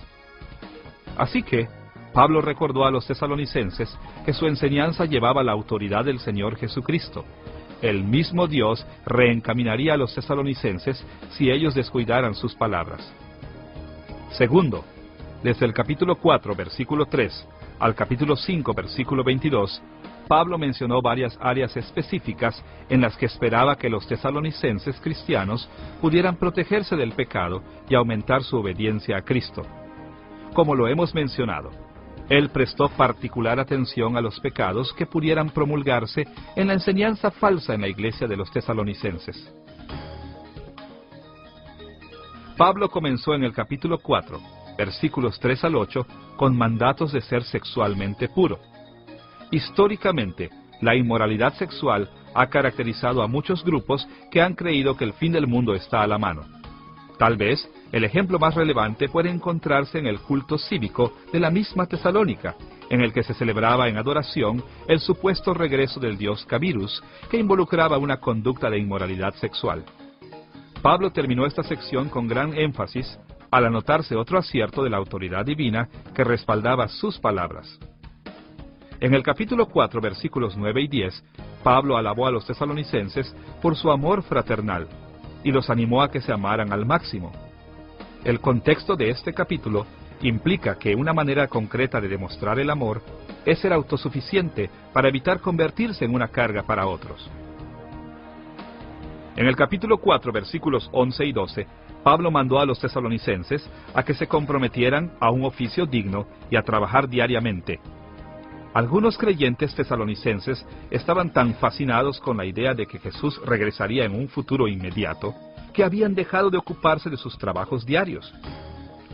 Así que, Pablo recordó a los tesalonicenses que su enseñanza llevaba la autoridad del Señor Jesucristo. El mismo Dios reencaminaría a los tesalonicenses si ellos descuidaran sus palabras. Segundo, desde el capítulo 4, versículo 3, al capítulo 5, versículo 22, Pablo mencionó varias áreas específicas en las que esperaba que los tesalonicenses cristianos pudieran protegerse del pecado y aumentar su obediencia a Cristo. Como lo hemos mencionado, él prestó particular atención a los pecados que pudieran promulgarse en la enseñanza falsa en la iglesia de los tesalonicenses. Pablo comenzó en el capítulo 4, versículos 3 al 8, con mandatos de ser sexualmente puro. Históricamente, la inmoralidad sexual ha caracterizado a muchos grupos que han creído que el fin del mundo está a la mano. Tal vez, el ejemplo más relevante puede encontrarse en el culto cívico de la misma Tesalónica, en el que se celebraba en adoración el supuesto regreso del dios Cabirus, que involucraba una conducta de inmoralidad sexual. Pablo terminó esta sección con gran énfasis al anotarse otro acierto de la autoridad divina que respaldaba sus palabras. En el capítulo 4, versículos 9 y 10, Pablo alabó a los tesalonicenses por su amor fraternal y los animó a que se amaran al máximo. El contexto de este capítulo implica que una manera concreta de demostrar el amor es ser autosuficiente para evitar convertirse en una carga para otros. En el capítulo 4, versículos 11 y 12, Pablo mandó a los tesalonicenses a que se comprometieran a un oficio digno y a trabajar diariamente. Algunos creyentes tesalonicenses estaban tan fascinados con la idea de que Jesús regresaría en un futuro inmediato, que habían dejado de ocuparse de sus trabajos diarios.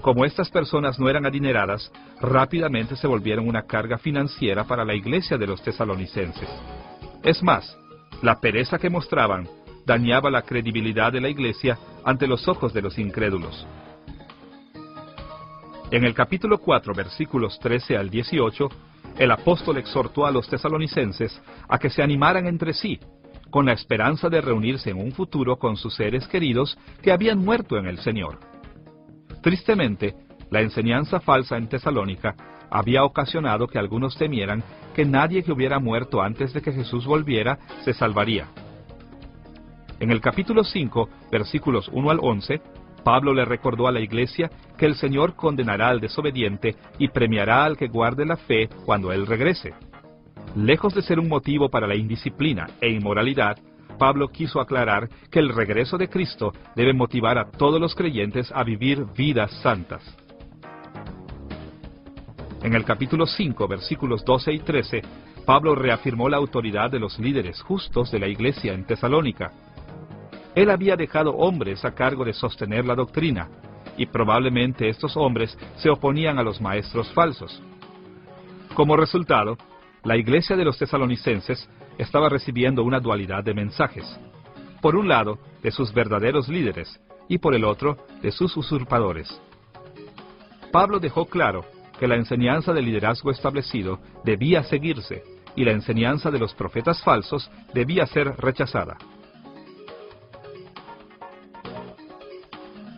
Como estas personas no eran adineradas, rápidamente se volvieron una carga financiera para la iglesia de los tesalonicenses. Es más, la pereza que mostraban dañaba la credibilidad de la iglesia ante los ojos de los incrédulos. En el capítulo 4, versículos 13 al 18, el apóstol exhortó a los tesalonicenses a que se animaran entre sí, con la esperanza de reunirse en un futuro con sus seres queridos que habían muerto en el Señor. Tristemente, la enseñanza falsa en Tesalónica había ocasionado que algunos temieran que nadie que hubiera muerto antes de que Jesús volviera se salvaría. En el capítulo 5, versículos 1 al 11, Pablo le recordó a la iglesia que el Señor condenará al desobediente y premiará al que guarde la fe cuando Él regrese. Lejos de ser un motivo para la indisciplina e inmoralidad, Pablo quiso aclarar que el regreso de Cristo debe motivar a todos los creyentes a vivir vidas santas. En el capítulo 5, versículos 12 y 13, Pablo reafirmó la autoridad de los líderes justos de la iglesia en Tesalónica. Él había dejado hombres a cargo de sostener la doctrina, y probablemente estos hombres se oponían a los maestros falsos. Como resultado, la iglesia de los tesalonicenses estaba recibiendo una dualidad de mensajes. Por un lado, de sus verdaderos líderes, y por el otro, de sus usurpadores. Pablo dejó claro que la enseñanza del liderazgo establecido debía seguirse, y la enseñanza de los profetas falsos debía ser rechazada.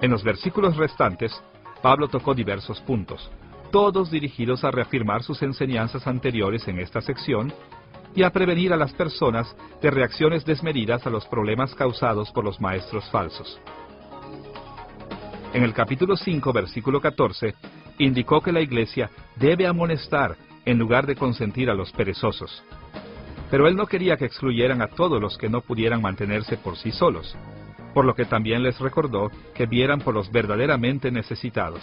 En los versículos restantes, Pablo tocó diversos puntos, todos dirigidos a reafirmar sus enseñanzas anteriores en esta sección y a prevenir a las personas de reacciones desmedidas a los problemas causados por los maestros falsos. En el capítulo 5, versículo 14, indicó que la iglesia debe amonestar en lugar de consentir a los perezosos. Pero él no quería que excluyeran a todos los que no pudieran mantenerse por sí solos, por lo que también les recordó que vieran por los verdaderamente necesitados.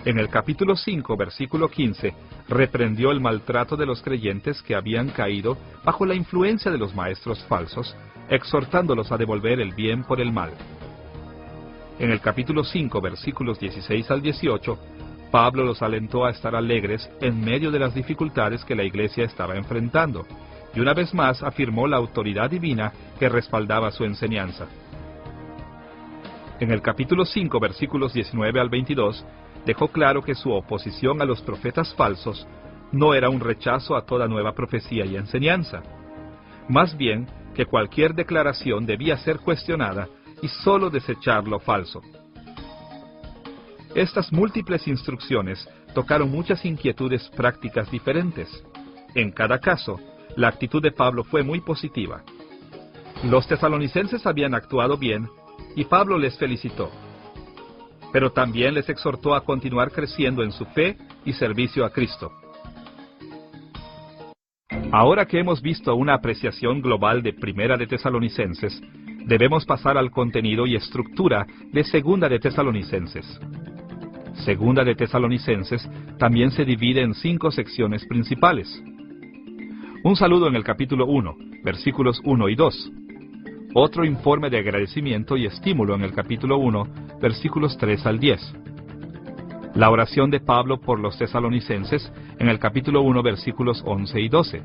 En el capítulo 5, versículo 15, reprendió el maltrato de los creyentes que habían caído bajo la influencia de los maestros falsos, exhortándolos a devolver el bien por el mal. En el capítulo 5, versículos 16 al 18, Pablo los alentó a estar alegres en medio de las dificultades que la iglesia estaba enfrentando, y una vez más afirmó la autoridad divina que respaldaba su enseñanza. En el capítulo 5, versículos 19 al 22, dejó claro que su oposición a los profetas falsos no era un rechazo a toda nueva profecía y enseñanza. Más bien, que cualquier declaración debía ser cuestionada y sólo desechar lo falso. Estas múltiples instrucciones tocaron muchas inquietudes prácticas diferentes. En cada caso, la actitud de Pablo fue muy positiva. Los tesalonicenses habían actuado bien y Pablo les felicitó. Pero también les exhortó a continuar creciendo en su fe y servicio a Cristo. Ahora que hemos visto una apreciación global de Primera de Tesalonicenses, debemos pasar al contenido y estructura de Segunda de Tesalonicenses. Segunda de Tesalonicenses también se divide en 5 secciones principales. Un saludo en el capítulo 1, versículos 1 y 2. Otro informe de agradecimiento y estímulo en el capítulo 1, versículos 3 al 10. La oración de Pablo por los tesalonicenses en el capítulo 1, versículos 11 y 12.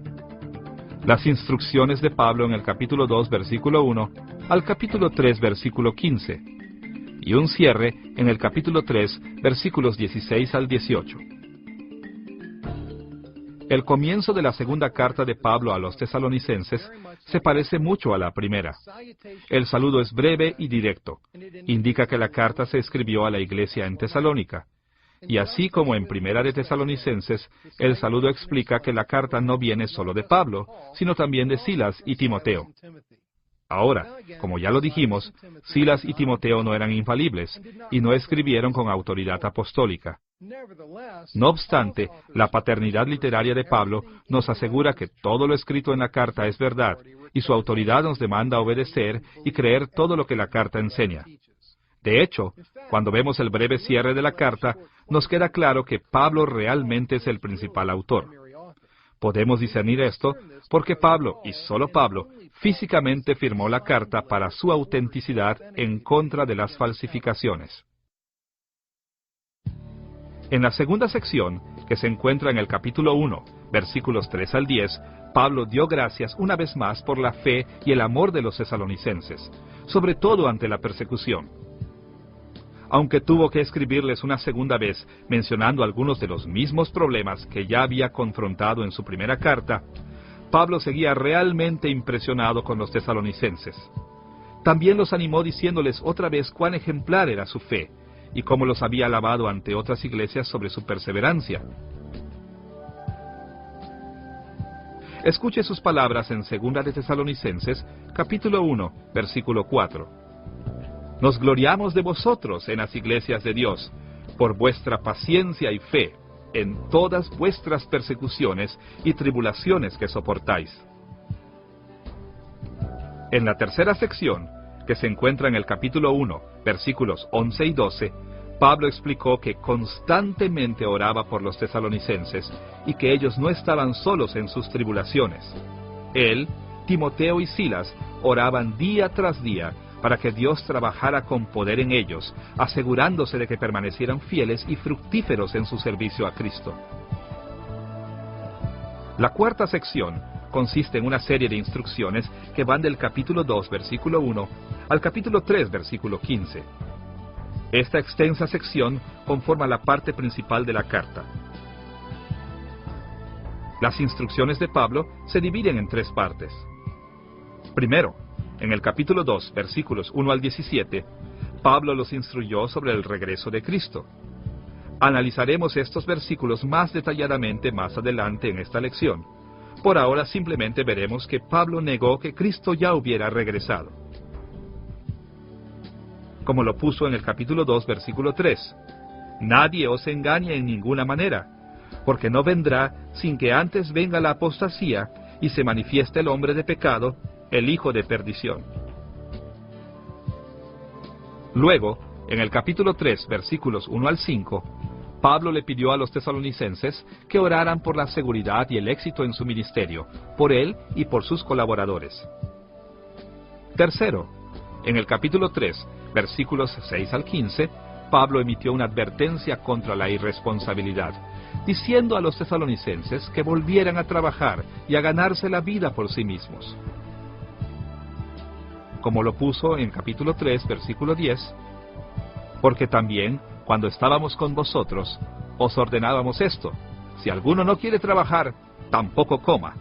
Las instrucciones de Pablo en el capítulo 2, versículo 1, al capítulo 3, versículo 15. Y un cierre en el capítulo 3, versículos 16 al 18. El comienzo de la segunda carta de Pablo a los tesalonicenses se parece mucho a la primera. El saludo es breve y directo. Indica que la carta se escribió a la iglesia en Tesalónica. Y así como en Primera de Tesalonicenses, el saludo explica que la carta no viene solo de Pablo, sino también de Silas y Timoteo. Ahora, como ya lo dijimos, Silas y Timoteo no eran infalibles y no escribieron con autoridad apostólica. No obstante, la paternidad literaria de Pablo nos asegura que todo lo escrito en la carta es verdad, y su autoridad nos demanda obedecer y creer todo lo que la carta enseña. De hecho, cuando vemos el breve cierre de la carta, nos queda claro que Pablo realmente es el principal autor. Podemos discernir esto porque Pablo, y solo Pablo, físicamente firmó la carta para su autenticidad en contra de las falsificaciones. En la segunda sección, que se encuentra en el capítulo 1, versículos 3 al 10, Pablo dio gracias una vez más por la fe y el amor de los tesalonicenses, sobre todo ante la persecución. Aunque tuvo que escribirles una segunda vez mencionando algunos de los mismos problemas que ya había confrontado en su primera carta, Pablo seguía realmente impresionado con los tesalonicenses. También los animó diciéndoles otra vez cuán ejemplar era su fe, y cómo los había alabado ante otras iglesias sobre su perseverancia. Escuche sus palabras en 2 de Tesalonicenses, capítulo 1, versículo 4. Nos gloriamos de vosotros en las iglesias de Dios, por vuestra paciencia y fe, en todas vuestras persecuciones y tribulaciones que soportáis. En la tercera sección, que se encuentra en el capítulo 1, versículos 11 y 12, Pablo explicó que constantemente oraba por los tesalonicenses y que ellos no estaban solos en sus tribulaciones. Él, Timoteo y Silas oraban día tras día para que Dios trabajara con poder en ellos, asegurándose de que permanecieran fieles y fructíferos en su servicio a Cristo. La cuarta sección consiste en una serie de instrucciones que van del capítulo 2, versículo 1, al capítulo 3, versículo 15. Esta extensa sección conforma la parte principal de la carta. Las instrucciones de Pablo se dividen en 3 partes. Primero, en el capítulo 2, versículos 1 al 17, Pablo los instruyó sobre el regreso de Cristo. Analizaremos estos versículos más detalladamente más adelante en esta lección. Por ahora simplemente veremos que Pablo negó que Cristo ya hubiera regresado. Como lo puso en el capítulo 2, versículo 3, nadie os engañe en ninguna manera, porque no vendrá sin que antes venga la apostasía y se manifieste el hombre de pecado, el hijo de perdición. Luego, en el capítulo 3, versículos 1 al 5, Pablo le pidió a los tesalonicenses que oraran por la seguridad y el éxito en su ministerio, por él y por sus colaboradores. Tercero, en el capítulo 3, versículos 6 al 15, Pablo emitió una advertencia contra la irresponsabilidad, diciendo a los tesalonicenses que volvieran a trabajar y a ganarse la vida por sí mismos. Como lo puso en capítulo 3, versículo 10, porque también, cuando estábamos con vosotros, os ordenábamos esto: si alguno no quiere trabajar, tampoco coma.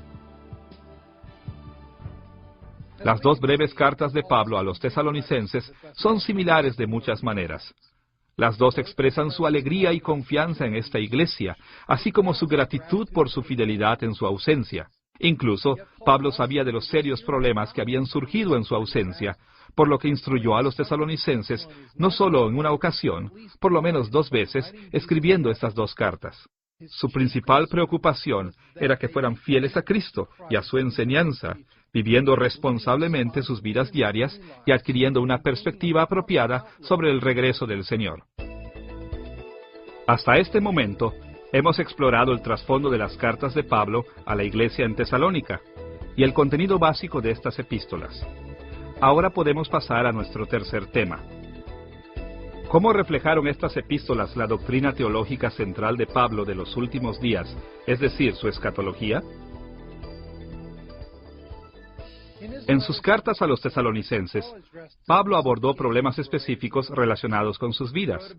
Las dos breves cartas de Pablo a los tesalonicenses son similares de muchas maneras. Las dos expresan su alegría y confianza en esta iglesia, así como su gratitud por su fidelidad en su ausencia. Incluso, Pablo sabía de los serios problemas que habían surgido en su ausencia, por lo que instruyó a los tesalonicenses, no solo en una ocasión, por lo menos 2 veces, escribiendo estas 2 cartas. Su principal preocupación era que fueran fieles a Cristo y a su enseñanza, viviendo responsablemente sus vidas diarias y adquiriendo una perspectiva apropiada sobre el regreso del Señor. Hasta este momento, hemos explorado el trasfondo de las cartas de Pablo a la iglesia en Tesalónica y el contenido básico de estas epístolas. Ahora podemos pasar a nuestro tercer tema. ¿Cómo reflejaron estas epístolas la doctrina teológica central de Pablo de los últimos días, es decir, su escatología? En sus cartas a los tesalonicenses, Pablo abordó problemas específicos relacionados con sus vidas.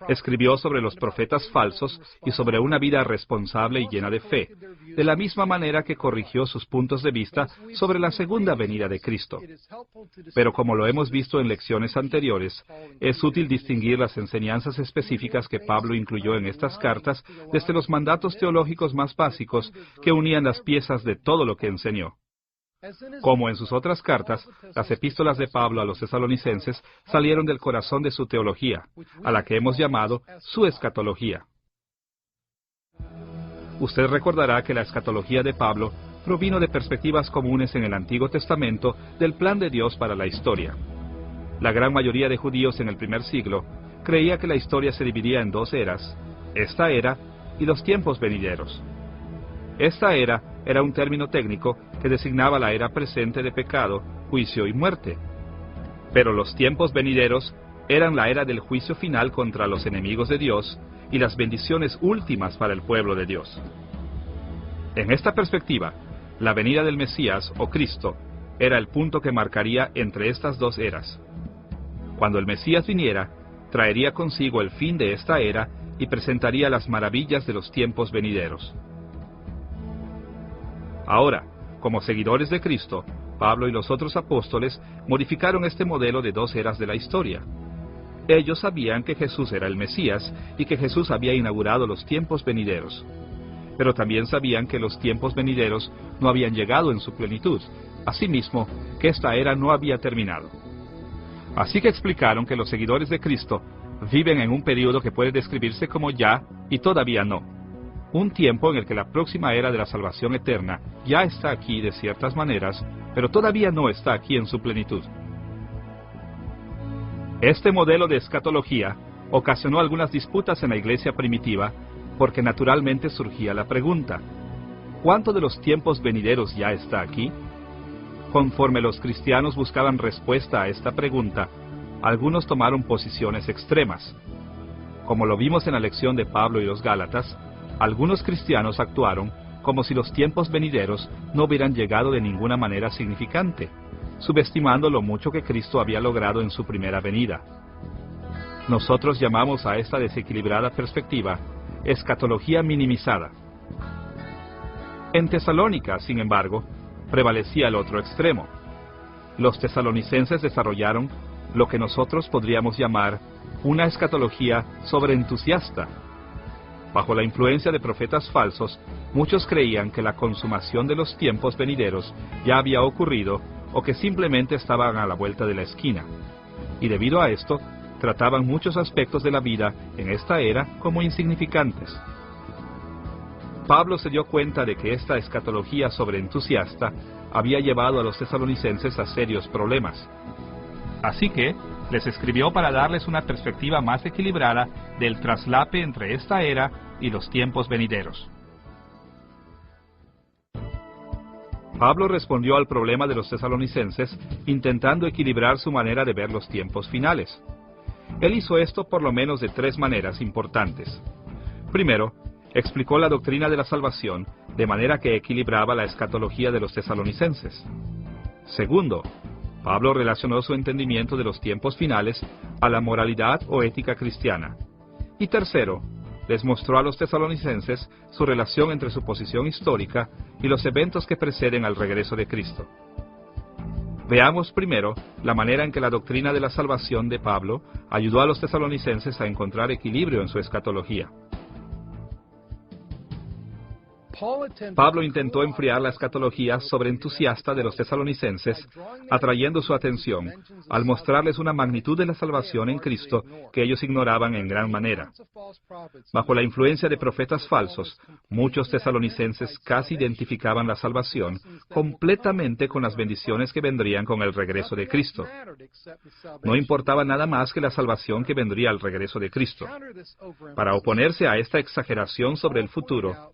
Escribió sobre los profetas falsos y sobre una vida responsable y llena de fe, de la misma manera que corrigió sus puntos de vista sobre la segunda venida de Cristo. Pero como lo hemos visto en lecciones anteriores, es útil distinguir las enseñanzas específicas que Pablo incluyó en estas cartas desde los mandatos teológicos más básicos que unían las piezas de todo lo que enseñó. Como en sus otras cartas, las epístolas de Pablo a los tesalonicenses salieron del corazón de su teología, a la que hemos llamado su escatología. Usted recordará que la escatología de Pablo provino de perspectivas comunes en el Antiguo Testamento del plan de Dios para la historia. La gran mayoría de judíos en el primer siglo creía que la historia se dividía en 2 eras, esta era y los tiempos venideros. Esta era un término técnico que designaba la era presente de pecado, juicio y muerte. Pero los tiempos venideros eran la era del juicio final contra los enemigos de Dios y las bendiciones últimas para el pueblo de Dios. En esta perspectiva, la venida del Mesías, o Cristo, era el punto que marcaría entre estas 2 eras. Cuando el Mesías viniera, traería consigo el fin de esta era y presentaría las maravillas de los tiempos venideros. Ahora, como seguidores de Cristo, Pablo y los otros apóstoles modificaron este modelo de 2 eras de la historia. Ellos sabían que Jesús era el Mesías y que Jesús había inaugurado los tiempos venideros. Pero también sabían que los tiempos venideros no habían llegado en su plenitud, asimismo que esta era no había terminado. Así que explicaron que los seguidores de Cristo viven en un periodo que puede describirse como ya y todavía no. Un tiempo en el que la próxima era de la salvación eterna ya está aquí de ciertas maneras, pero todavía no está aquí en su plenitud. Este modelo de escatología ocasionó algunas disputas en la iglesia primitiva, porque naturalmente surgía la pregunta: ¿cuánto de los tiempos venideros ya está aquí? Conforme los cristianos buscaban respuesta a esta pregunta, algunos tomaron posiciones extremas. Como lo vimos en la lección de Pablo y los Gálatas, algunos cristianos actuaron como si los tiempos venideros no hubieran llegado de ninguna manera significante, subestimando lo mucho que Cristo había logrado en su primera venida. Nosotros llamamos a esta desequilibrada perspectiva escatología minimizada. En Tesalónica, sin embargo, prevalecía el otro extremo. Los tesalonicenses desarrollaron lo que nosotros podríamos llamar una escatología sobreentusiasta. Bajo la influencia de profetas falsos, muchos creían que la consumación de los tiempos venideros ya había ocurrido o que simplemente estaban a la vuelta de la esquina. Y debido a esto, trataban muchos aspectos de la vida en esta era como insignificantes. Pablo se dio cuenta de que esta escatología sobreentusiasta había llevado a los tesalonicenses a serios problemas. Así que, Les escribió para darles una perspectiva más equilibrada del traslape entre esta era y los tiempos venideros. Pablo respondió al problema de los tesalonicenses intentando equilibrar su manera de ver los tiempos finales. Él hizo esto por lo menos de 3 maneras importantes. Primero, explicó la doctrina de la salvación de manera que equilibraba la escatología de los tesalonicenses. Segundo, Pablo relacionó su entendimiento de los tiempos finales a la moralidad o ética cristiana. Y tercero, les mostró a los tesalonicenses su relación entre su posición histórica y los eventos que preceden al regreso de Cristo. Veamos primero la manera en que la doctrina de la salvación de Pablo ayudó a los tesalonicenses a encontrar equilibrio en su escatología. Pablo intentó enfriar la escatología sobreentusiasta de los tesalonicenses, atrayendo su atención al mostrarles una magnitud de la salvación en Cristo que ellos ignoraban en gran manera. Bajo la influencia de profetas falsos, muchos tesalonicenses casi identificaban la salvación completamente con las bendiciones que vendrían con el regreso de Cristo. No importaba nada más que la salvación que vendría al regreso de Cristo. Para oponerse a esta exageración sobre el futuro,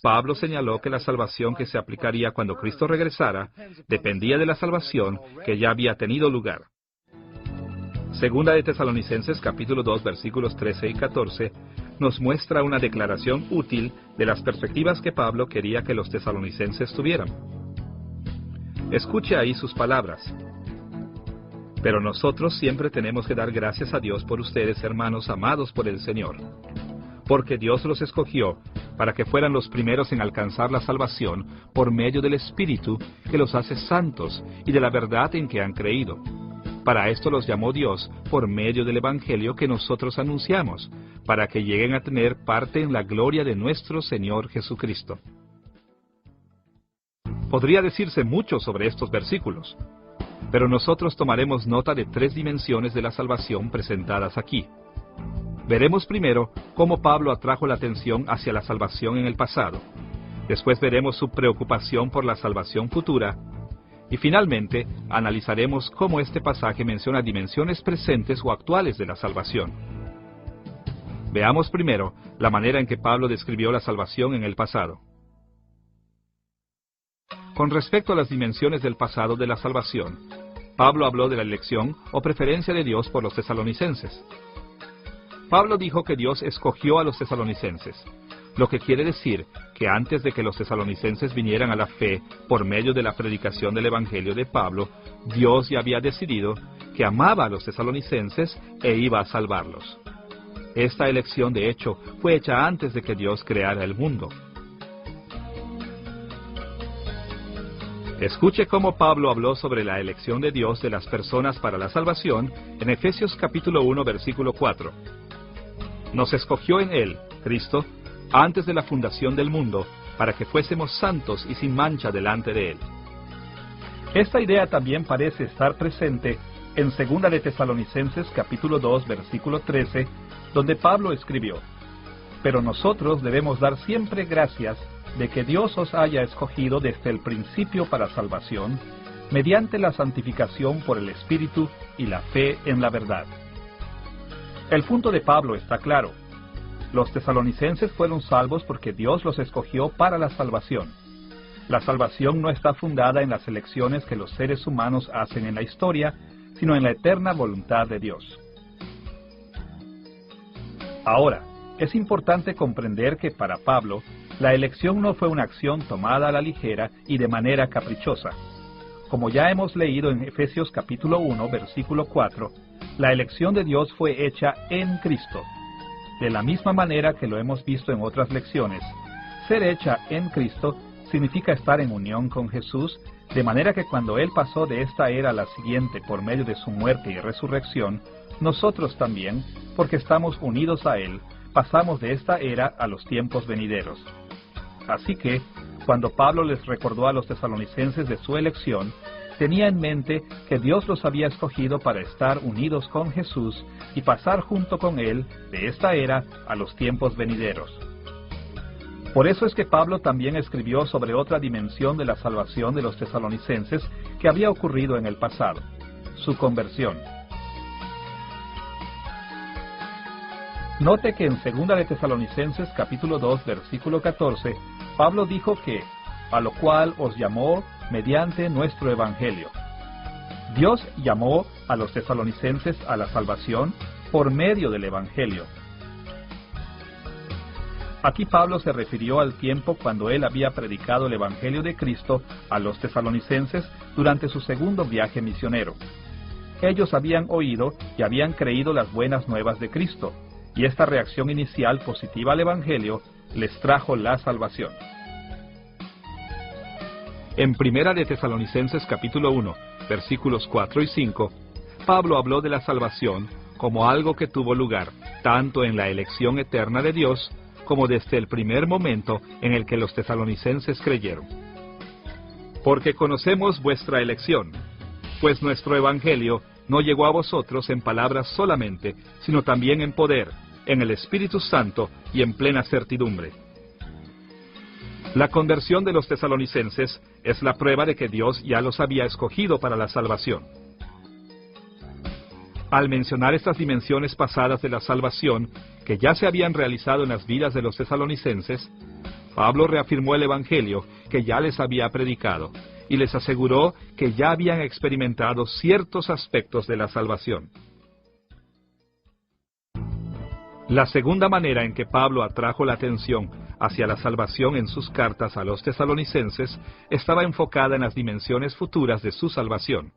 Pablo señaló que la salvación que se aplicaría cuando Cristo regresara dependía de la salvación que ya había tenido lugar. Segunda de Tesalonicenses capítulo 2 versículos 13 y 14 nos muestra una declaración útil de las perspectivas que Pablo quería que los tesalonicenses tuvieran. Escuche ahí sus palabras. Pero nosotros siempre tenemos que dar gracias a Dios por ustedes, hermanos amados por el Señor, porque Dios los escogió para que fueran los primeros en alcanzar la salvación por medio del Espíritu que los hace santos y de la verdad en que han creído. Para esto los llamó Dios por medio del Evangelio que nosotros anunciamos, para que lleguen a tener parte en la gloria de nuestro Señor Jesucristo. Podría decirse mucho sobre estos versículos, pero nosotros tomaremos nota de 3 dimensiones de la salvación presentadas aquí. Veremos primero cómo Pablo atrajo la atención hacia la salvación en el pasado. Después veremos su preocupación por la salvación futura. Y finalmente, analizaremos cómo este pasaje menciona dimensiones presentes o actuales de la salvación. Veamos primero la manera en que Pablo describió la salvación en el pasado. Con respecto a las dimensiones del pasado de la salvación, Pablo habló de la elección o preferencia de Dios por los tesalonicenses. Pablo dijo que Dios escogió a los tesalonicenses, lo que quiere decir que antes de que los tesalonicenses vinieran a la fe por medio de la predicación del Evangelio de Pablo, Dios ya había decidido que amaba a los tesalonicenses e iba a salvarlos. Esta elección, de hecho, fue hecha antes de que Dios creara el mundo. Escuche cómo Pablo habló sobre la elección de Dios de las personas para la salvación en Efesios capítulo 1, versículo 4. Nos escogió en Él, Cristo, antes de la fundación del mundo, para que fuésemos santos y sin mancha delante de Él. Esta idea también parece estar presente en 2 de Tesalonicenses capítulo 2, versículo 13, donde Pablo escribió: Pero nosotros debemos dar siempre gracias de que Dios os haya escogido desde el principio para salvación, mediante la santificación por el Espíritu y la fe en la verdad. El punto de Pablo está claro. Los tesalonicenses fueron salvos porque Dios los escogió para la salvación. La salvación no está fundada en las elecciones que los seres humanos hacen en la historia, sino en la eterna voluntad de Dios. Ahora, es importante comprender que para Pablo, la elección no fue una acción tomada a la ligera y de manera caprichosa. Como ya hemos leído en Efesios capítulo 1, versículo 4, la elección de Dios fue hecha en Cristo. De la misma manera que lo hemos visto en otras lecciones, ser hecha en Cristo significa estar en unión con Jesús, de manera que cuando Él pasó de esta era a la siguiente por medio de su muerte y resurrección, nosotros también, porque estamos unidos a Él, pasamos de esta era a los tiempos venideros. Así que, cuando Pablo les recordó a los tesalonicenses de su elección, tenía en mente que Dios los había escogido para estar unidos con Jesús y pasar junto con Él de esta era a los tiempos venideros. Por eso es que Pablo también escribió sobre otra dimensión de la salvación de los tesalonicenses que había ocurrido en el pasado: su conversión. Note que en 2 de Tesalonicenses capítulo 2 versículo 14, Pablo dijo que, a lo cual os llamó mediante nuestro evangelio. Dios llamó a los tesalonicenses a la salvación por medio del evangelio. Aquí Pablo se refirió al tiempo cuando él había predicado el evangelio de Cristo a los tesalonicenses durante su segundo viaje misionero. Ellos habían oído y habían creído las buenas nuevas de Cristo, y esta reacción inicial positiva al evangelio les trajo la salvación. En 1 de Tesalonicenses capítulo 1, versículos 4 y 5, Pablo habló de la salvación como algo que tuvo lugar tanto en la elección eterna de Dios como desde el primer momento en el que los tesalonicenses creyeron. Porque conocemos vuestra elección, pues nuestro evangelio no llegó a vosotros en palabras solamente, sino también en poder, en el Espíritu Santo y en plena certidumbre. La conversión de los tesalonicenses es la prueba de que Dios ya los había escogido para la salvación. Al mencionar estas dimensiones pasadas de la salvación que ya se habían realizado en las vidas de los tesalonicenses, Pablo reafirmó el evangelio que ya les había predicado y les aseguró que ya habían experimentado ciertos aspectos de la salvación. La segunda manera en que Pablo atrajo la atención hacia la salvación en sus cartas a los tesalonicenses estaba enfocada en las dimensiones futuras de su salvación.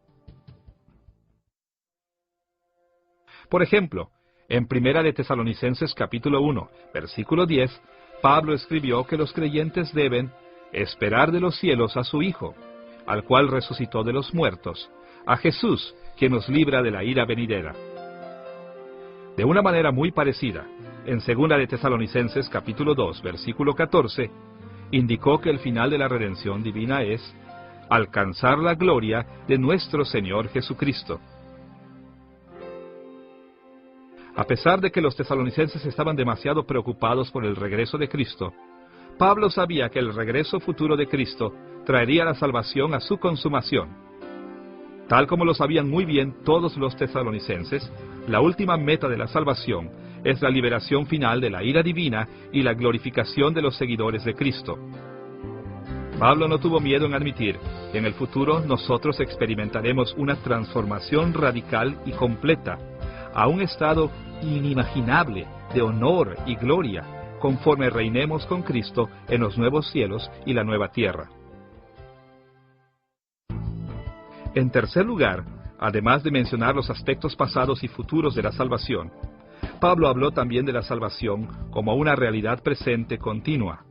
Por ejemplo, en 1 de Tesalonicenses capítulo 1, versículo 10, Pablo escribió que los creyentes deben esperar de los cielos a su Hijo, al cual resucitó de los muertos, a Jesús, quien nos libra de la ira venidera. De una manera muy parecida, en 2 de Tesalonicenses capítulo 2, versículo 14, indicó que el final de la redención divina es alcanzar la gloria de nuestro Señor Jesucristo. A pesar de que los tesalonicenses estaban demasiado preocupados por el regreso de Cristo, Pablo sabía que el regreso futuro de Cristo traería la salvación a su consumación. Tal como lo sabían muy bien todos los tesalonicenses, la última meta de la salvación es la liberación final de la ira divina y la glorificación de los seguidores de Cristo. Pablo no tuvo miedo en admitir que en el futuro nosotros experimentaremos una transformación radical y completa, a un estado inimaginable de honor y gloria, conforme reinemos con Cristo en los nuevos cielos y la nueva tierra. En tercer lugar, además de mencionar los aspectos pasados y futuros de la salvación, Pablo habló también de la salvación como una realidad presente continua.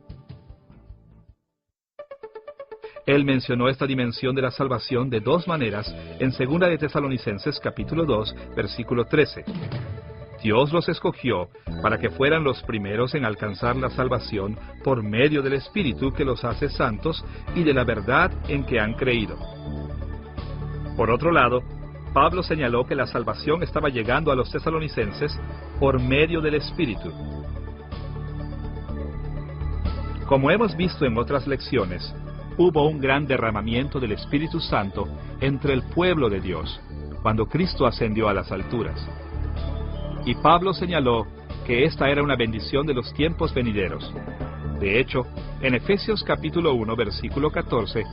Él mencionó esta dimensión de la salvación de dos maneras en 2 de Tesalonicenses capítulo 2, versículo 13. Dios los escogió para que fueran los primeros en alcanzar la salvación por medio del Espíritu que los hace santos y de la verdad en que han creído. Por otro lado, Pablo señaló que la salvación estaba llegando a los tesalonicenses por medio del Espíritu. Como hemos visto en otras lecciones, hubo un gran derramamiento del Espíritu Santo entre el pueblo de Dios, cuando Cristo ascendió a las alturas. Y Pablo señaló que esta era una bendición de los tiempos venideros. De hecho, en Efesios capítulo 1, versículo 14,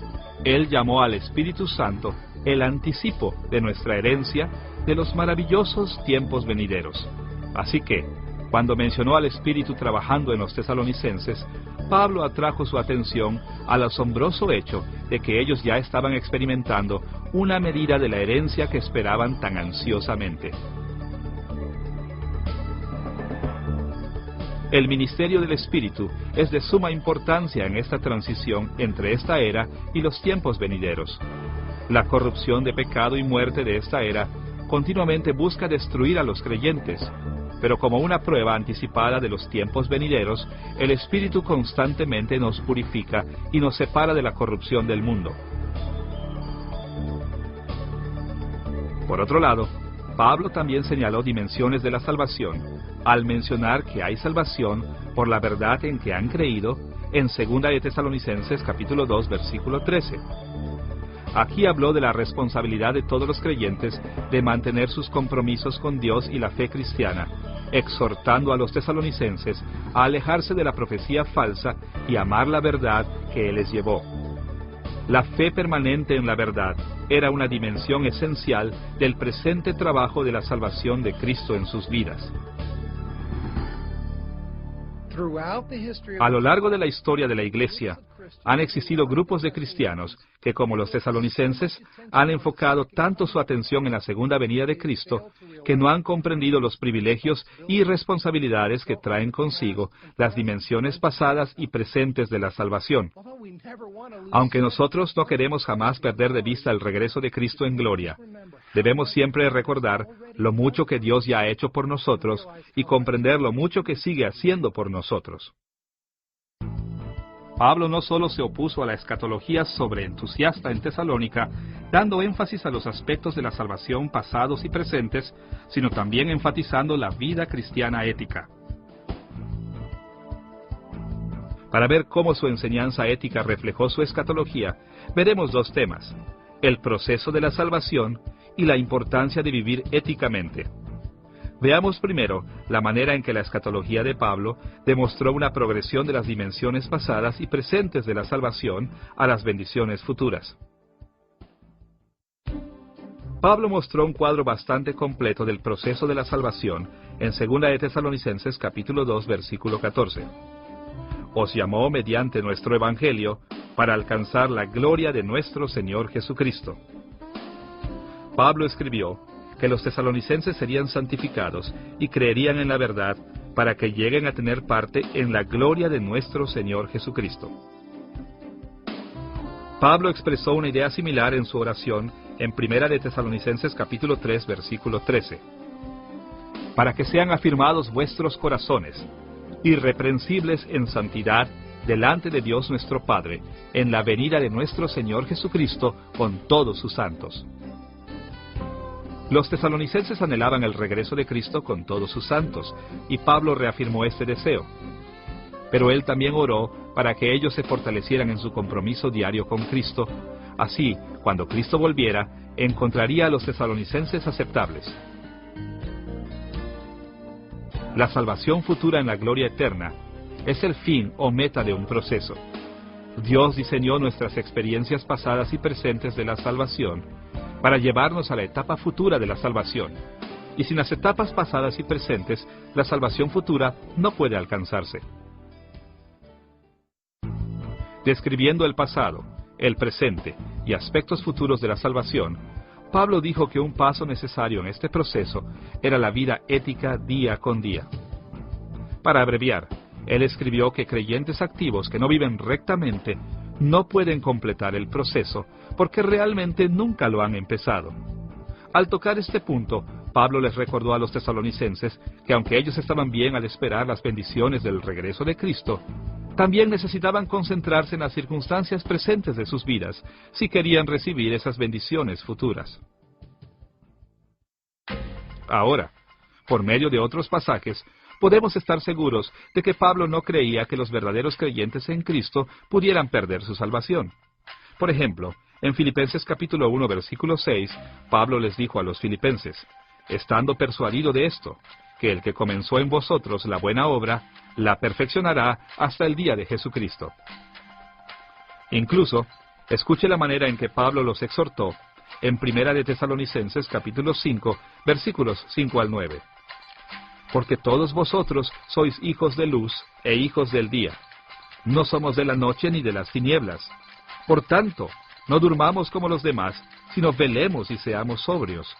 él llamó al Espíritu Santo el anticipo de nuestra herencia de los maravillosos tiempos venideros. Así que, cuando mencionó al Espíritu trabajando en los tesalonicenses, Pablo atrajo su atención al asombroso hecho de que ellos ya estaban experimentando una medida de la herencia que esperaban tan ansiosamente. El ministerio del Espíritu es de suma importancia en esta transición entre esta era y los tiempos venideros. La corrupción de pecado y muerte de esta era continuamente busca destruir a los creyentes, pero como una prueba anticipada de los tiempos venideros, el Espíritu constantemente nos purifica y nos separa de la corrupción del mundo. Por otro lado, Pablo también señaló dimensiones de la salvación, al mencionar que hay salvación por la verdad en que han creído, en 2 de Tesalonicenses capítulo 2, versículo 13. Aquí habló de la responsabilidad de todos los creyentes de mantener sus compromisos con Dios y la fe cristiana, exhortando a los tesalonicenses a alejarse de la profecía falsa y amar la verdad que él les llevó. La fe permanente en la verdad era una dimensión esencial del presente trabajo de la salvación de Cristo en sus vidas. A lo largo de la historia de la Iglesia, han existido grupos de cristianos que, como los tesalonicenses, han enfocado tanto su atención en la segunda venida de Cristo, que no han comprendido los privilegios y responsabilidades que traen consigo las dimensiones pasadas y presentes de la salvación. Aunque nosotros no queremos jamás perder de vista el regreso de Cristo en gloria, debemos siempre recordar lo mucho que Dios ya ha hecho por nosotros y comprender lo mucho que sigue haciendo por nosotros. Pablo no solo se opuso a la escatología sobreentusiasta en Tesalónica, dando énfasis a los aspectos de la salvación pasados y presentes, sino también enfatizando la vida cristiana ética. Para ver cómo su enseñanza ética reflejó su escatología, veremos dos temas: el proceso de la salvación y la importancia de vivir éticamente. Veamos primero la manera en que la escatología de Pablo demostró una progresión de las dimensiones pasadas y presentes de la salvación a las bendiciones futuras. Pablo mostró un cuadro bastante completo del proceso de la salvación en 2 de Tesalonicenses capítulo 2 versículo 14. Os llamó mediante nuestro evangelio para alcanzar la gloria de nuestro Señor Jesucristo. Pablo escribió que los tesalonicenses serían santificados y creerían en la verdad para que lleguen a tener parte en la gloria de nuestro Señor Jesucristo. Pablo expresó una idea similar en su oración en 1 de Tesalonicenses capítulo 3 versículo 13. Para que sean afirmados vuestros corazones, irreprensibles en santidad delante de Dios nuestro Padre, en la venida de nuestro Señor Jesucristo con todos sus santos. Los tesalonicenses anhelaban el regreso de Cristo con todos sus santos, y Pablo reafirmó este deseo. Pero él también oró para que ellos se fortalecieran en su compromiso diario con Cristo. Así, cuando Cristo volviera, encontraría a los tesalonicenses aceptables. La salvación futura en la gloria eterna es el fin o meta de un proceso. Dios diseñó nuestras experiencias pasadas y presentes de la salvación para llevarnos a la etapa futura de la salvación. Y sin las etapas pasadas y presentes, la salvación futura no puede alcanzarse. Describiendo el pasado, el presente y aspectos futuros de la salvación, Pablo dijo que un paso necesario en este proceso era la vida ética día con día. Para abreviar, él escribió que creyentes activos que no viven rectamente no pueden completar el proceso porque realmente nunca lo han empezado. Al tocar este punto, Pablo les recordó a los tesalonicenses que aunque ellos estaban bien al esperar las bendiciones del regreso de Cristo, también necesitaban concentrarse en las circunstancias presentes de sus vidas si querían recibir esas bendiciones futuras. Ahora, por medio de otros pasajes, podemos estar seguros de que Pablo no creía que los verdaderos creyentes en Cristo pudieran perder su salvación. Por ejemplo, en Filipenses capítulo 1 versículo 6, Pablo les dijo a los filipenses: estando persuadido de esto, que el que comenzó en vosotros la buena obra, la perfeccionará hasta el día de Jesucristo. Incluso, escuche la manera en que Pablo los exhortó en 1 de Tesalonicenses capítulo 5, versículos 5 al 9. Porque todos vosotros sois hijos de luz e hijos del día. No somos de la noche ni de las tinieblas. Por tanto, no durmamos como los demás, sino velemos y seamos sobrios.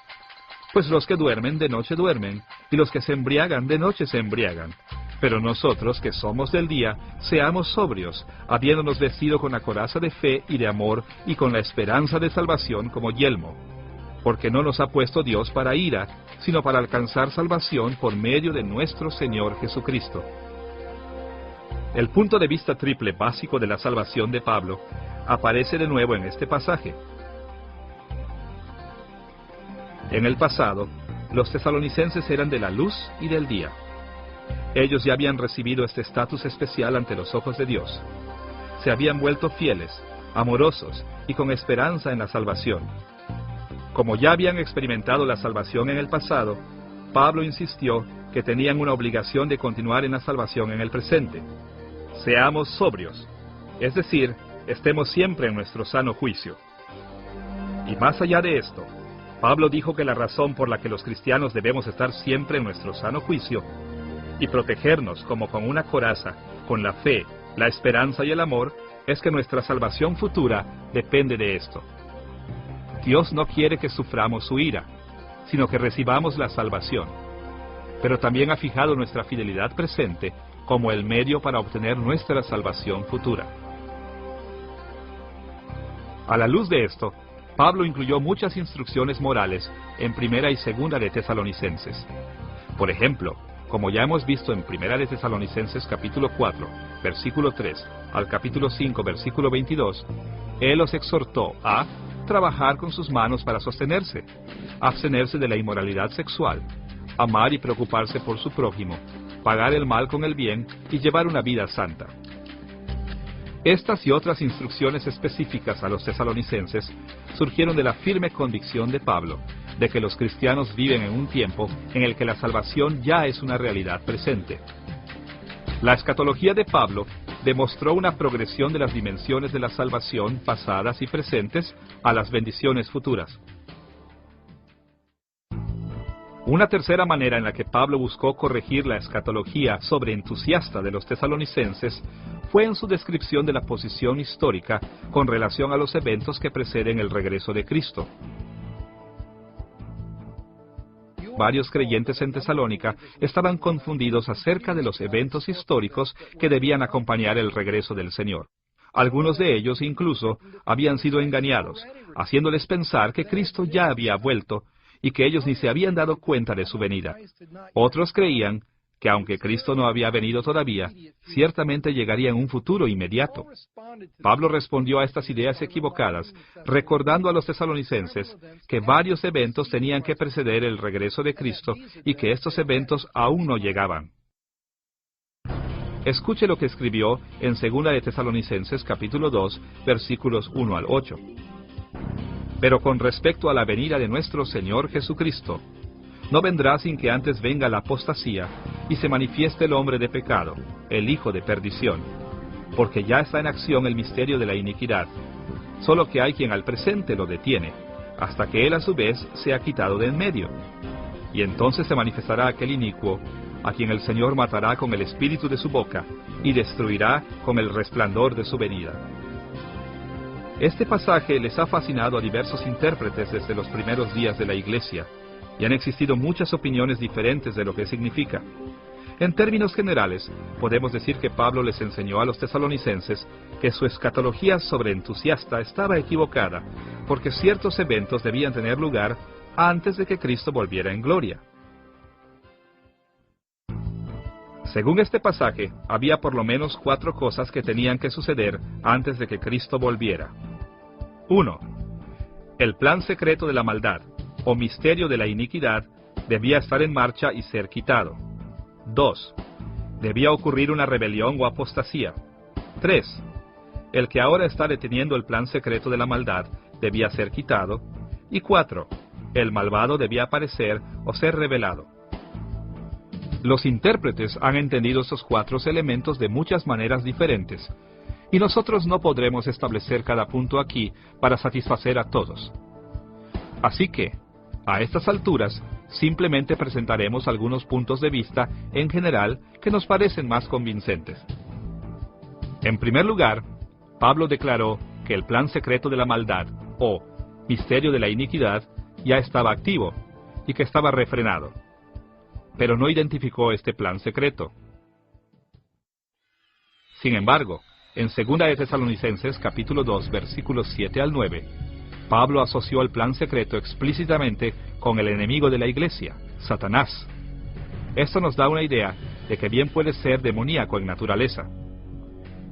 Pues los que duermen de noche duermen, y los que se embriagan de noche se embriagan. Pero nosotros, que somos del día, seamos sobrios, habiéndonos vestido con la coraza de fe y de amor, y con la esperanza de salvación como yelmo. Porque no nos ha puesto Dios para ira, sino para alcanzar salvación por medio de nuestro Señor Jesucristo. El punto de vista triple básico de la salvación de Pablo aparece de nuevo en este pasaje. En el pasado, los tesalonicenses eran de la luz y del día. Ellos ya habían recibido este estatus especial ante los ojos de Dios. Se habían vuelto fieles, amorosos y con esperanza en la salvación. Como ya habían experimentado la salvación en el pasado, Pablo insistió que tenían una obligación de continuar en la salvación en el presente. Seamos sobrios, es decir, estemos siempre en nuestro sano juicio. Y más allá de esto, Pablo dijo que la razón por la que los cristianos debemos estar siempre en nuestro sano juicio y protegernos como con una coraza, con la fe, la esperanza y el amor, es que nuestra salvación futura depende de esto. Dios no quiere que suframos su ira, sino que recibamos la salvación. Pero también ha fijado nuestra fidelidad presente como el medio para obtener nuestra salvación futura. A la luz de esto, Pablo incluyó muchas instrucciones morales en Primera y Segunda de Tesalonicenses. Por ejemplo, como ya hemos visto en Primera de Tesalonicenses capítulo 4, versículo 3, al capítulo 5, versículo 22, él los exhortó a trabajar con sus manos para sostenerse, abstenerse de la inmoralidad sexual, amar y preocuparse por su prójimo, pagar el mal con el bien y llevar una vida santa. Estas y otras instrucciones específicas a los tesalonicenses surgieron de la firme convicción de Pablo de que los cristianos viven en un tiempo en el que la salvación ya es una realidad presente. La escatología de Pablo demostró una progresión de las dimensiones de la salvación pasadas y presentes a las bendiciones futuras. Una tercera manera en la que Pablo buscó corregir la escatología sobreentusiasta de los tesalonicenses fue en su descripción de la posición histórica con relación a los eventos que preceden el regreso de Cristo. Varios creyentes en Tesalónica estaban confundidos acerca de los eventos históricos que debían acompañar el regreso del Señor. Algunos de ellos incluso habían sido engañados, haciéndoles pensar que Cristo ya había vuelto y que ellos ni se habían dado cuenta de su venida. Otros creían que aunque Cristo no había venido todavía, ciertamente llegaría en un futuro inmediato. Pablo respondió a estas ideas equivocadas, recordando a los tesalonicenses que varios eventos tenían que preceder el regreso de Cristo y que estos eventos aún no llegaban. Escuche lo que escribió en 2 de Tesalonicenses capítulo 2, versículos 1 al 8. Pero con respecto a la venida de nuestro Señor Jesucristo, no vendrá sin que antes venga la apostasía y se manifieste el hombre de pecado, el hijo de perdición, porque ya está en acción el misterio de la iniquidad, solo que hay quien al presente lo detiene, hasta que él a su vez sea quitado de en medio. Y entonces se manifestará aquel inicuo, a quien el Señor matará con el espíritu de su boca, y destruirá con el resplandor de su venida. Este pasaje les ha fascinado a diversos intérpretes desde los primeros días de la Iglesia, y han existido muchas opiniones diferentes de lo que significa. En términos generales, podemos decir que Pablo les enseñó a los tesalonicenses que su escatología sobreentusiasta estaba equivocada, porque ciertos eventos debían tener lugar antes de que Cristo volviera en gloria. Según este pasaje, había por lo menos 4 cosas que tenían que suceder antes de que Cristo volviera. 1. El plan secreto de la maldad, o misterio de la iniquidad, debía estar en marcha y ser quitado. 2. Debía ocurrir una rebelión o apostasía. 3. El que ahora está deteniendo el plan secreto de la maldad debía ser quitado. Y 4. El malvado debía aparecer o ser revelado. Los intérpretes han entendido estos 4 elementos de muchas maneras diferentes, y nosotros no podremos establecer cada punto aquí para satisfacer a todos. Así que, a estas alturas, simplemente presentaremos algunos puntos de vista en general que nos parecen más convincentes. En primer lugar, Pablo declaró que el plan secreto de la maldad, o misterio de la iniquidad, ya estaba activo y que estaba refrenado. Pero no identificó este plan secreto. Sin embargo, en 2 de Tesalonicenses capítulo 2, versículos 7 al 9, Pablo asoció el plan secreto explícitamente con el enemigo de la iglesia, Satanás. Esto nos da una idea de que bien puede ser demoníaco en naturaleza.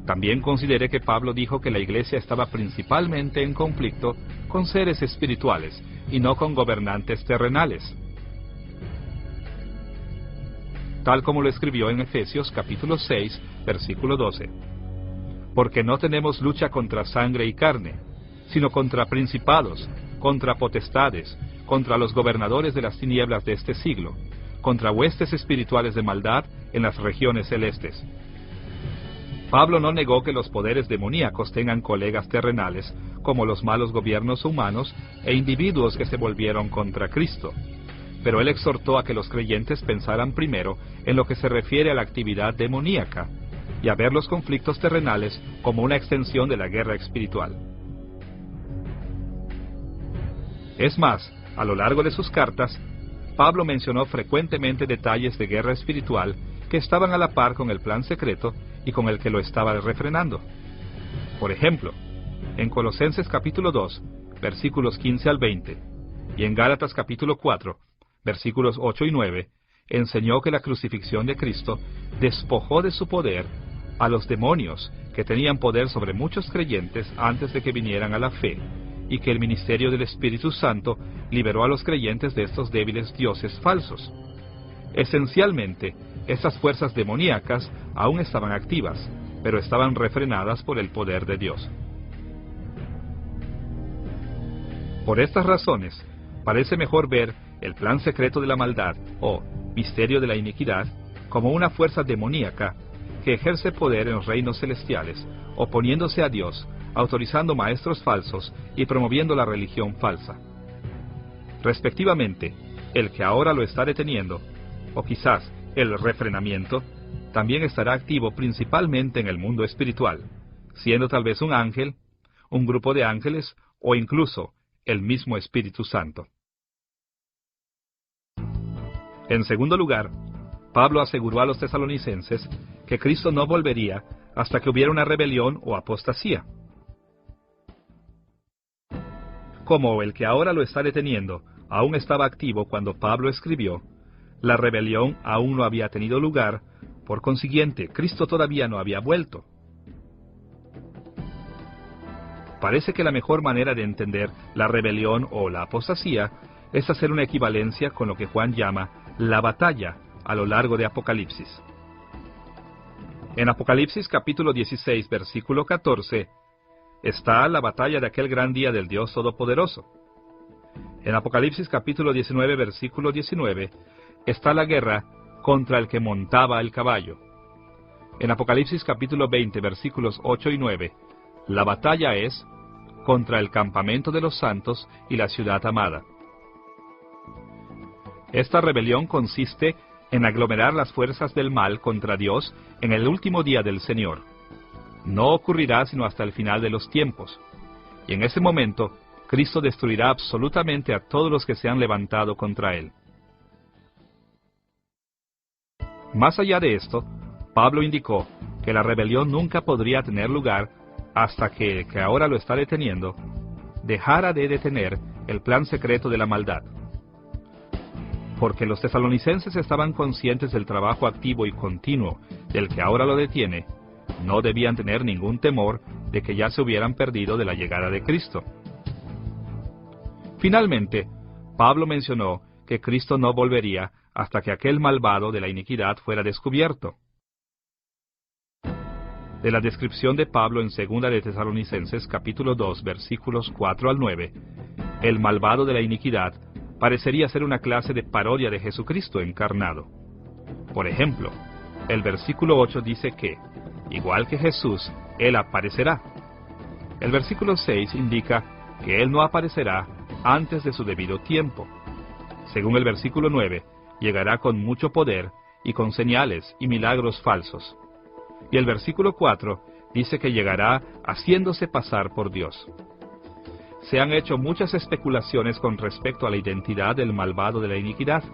También considere que Pablo dijo que la iglesia estaba principalmente en conflicto con seres espirituales y no con gobernantes terrenales, tal como lo escribió en Efesios capítulo 6, versículo 12. Porque no tenemos lucha contra sangre y carne, sino contra principados, contra potestades, contra los gobernadores de las tinieblas de este siglo, contra huestes espirituales de maldad en las regiones celestes. Pablo no negó que los poderes demoníacos tengan colegas terrenales, como los malos gobiernos humanos e individuos que se volvieron contra Cristo. Pero él exhortó a que los creyentes pensaran primero en lo que se refiere a la actividad demoníaca, y a ver los conflictos terrenales como una extensión de la guerra espiritual. Es más, a lo largo de sus cartas, Pablo mencionó frecuentemente detalles de guerra espiritual que estaban a la par con el plan secreto y con el que lo estaba refrenando. Por ejemplo, en Colosenses capítulo 2, versículos 15 al 20, y en Gálatas capítulo 4, versículos 8 y 9, enseñó que la crucifixión de Cristo despojó de su poder a los demonios que tenían poder sobre muchos creyentes antes de que vinieran a la fe, y que el ministerio del Espíritu Santo liberó a los creyentes de estos débiles dioses falsos. Esencialmente, estas fuerzas demoníacas aún estaban activas, pero estaban refrenadas por el poder de Dios. Por estas razones, parece mejor ver el plan secreto de la maldad, o misterio de la iniquidad, como una fuerza demoníaca que ejerce poder en los reinos celestiales, oponiéndose a Dios, autorizando maestros falsos y promoviendo la religión falsa. Respectivamente, el que ahora lo está deteniendo, o quizás el refrenamiento, también estará activo principalmente en el mundo espiritual, siendo tal vez un ángel, un grupo de ángeles o incluso el mismo Espíritu Santo. En segundo lugar, Pablo aseguró a los tesalonicenses que Cristo no volvería hasta que hubiera una rebelión o apostasía. Como el que ahora lo está deteniendo aún estaba activo cuando Pablo escribió, la rebelión aún no había tenido lugar, por consiguiente, Cristo todavía no había vuelto. Parece que la mejor manera de entender la rebelión o la apostasía es hacer una equivalencia con lo que Juan llama la batalla a lo largo de Apocalipsis. En Apocalipsis capítulo 16, versículo 14, está la batalla de aquel gran día del Dios Todopoderoso. En Apocalipsis capítulo 19, versículo 19, está la guerra contra el que montaba el caballo. En Apocalipsis capítulo 20, versículos 8 y 9, la batalla es contra el campamento de los santos y la ciudad amada. Esta rebelión consiste en aglomerar las fuerzas del mal contra Dios en el último día del Señor. No ocurrirá sino hasta el final de los tiempos, y en ese momento Cristo destruirá absolutamente a todos los que se han levantado contra Él. Más allá de esto, Pablo indicó que la rebelión nunca podría tener lugar hasta que el que ahora lo está deteniendo dejara de detener el plan secreto de la maldad. Porque los tesalonicenses estaban conscientes del trabajo activo y continuo del que ahora lo detiene, no debían tener ningún temor de que ya se hubieran perdido de la llegada de Cristo. Finalmente, Pablo mencionó que Cristo no volvería hasta que aquel malvado de la iniquidad fuera descubierto. De la descripción de Pablo en 2 de Tesalonicenses capítulo 2, versículos 4 al 9, el malvado de la iniquidad parecería ser una clase de parodia de Jesucristo encarnado. Por ejemplo, el versículo 8 dice que, igual que Jesús, Él aparecerá. El versículo 6 indica que Él no aparecerá antes de su debido tiempo. Según el versículo 9, llegará con mucho poder y con señales y milagros falsos. Y el versículo 4 dice que llegará haciéndose pasar por Dios. Se han hecho muchas especulaciones con respecto a la identidad del malvado de la iniquidad.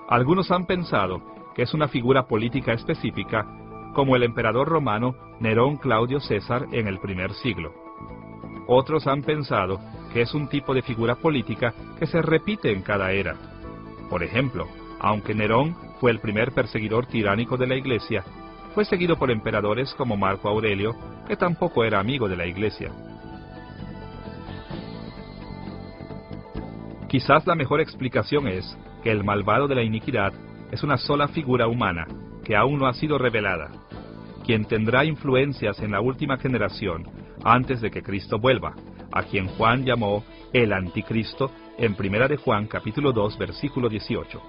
Algunos han pensado que es una figura política específica, como el emperador romano Nerón Claudio César en el primer siglo. Otros han pensado que es un tipo de figura política que se repite en cada era. Por ejemplo, aunque Nerón fue el primer perseguidor tiránico de la Iglesia, fue seguido por emperadores como Marco Aurelio, que tampoco era amigo de la Iglesia. Quizás la mejor explicación es que el malvado de la iniquidad es una sola figura humana, que aún no ha sido revelada, quien tendrá influencias en la última generación antes de que Cristo vuelva, a quien Juan llamó el Anticristo en 1 de Juan capítulo 2 versículo 18.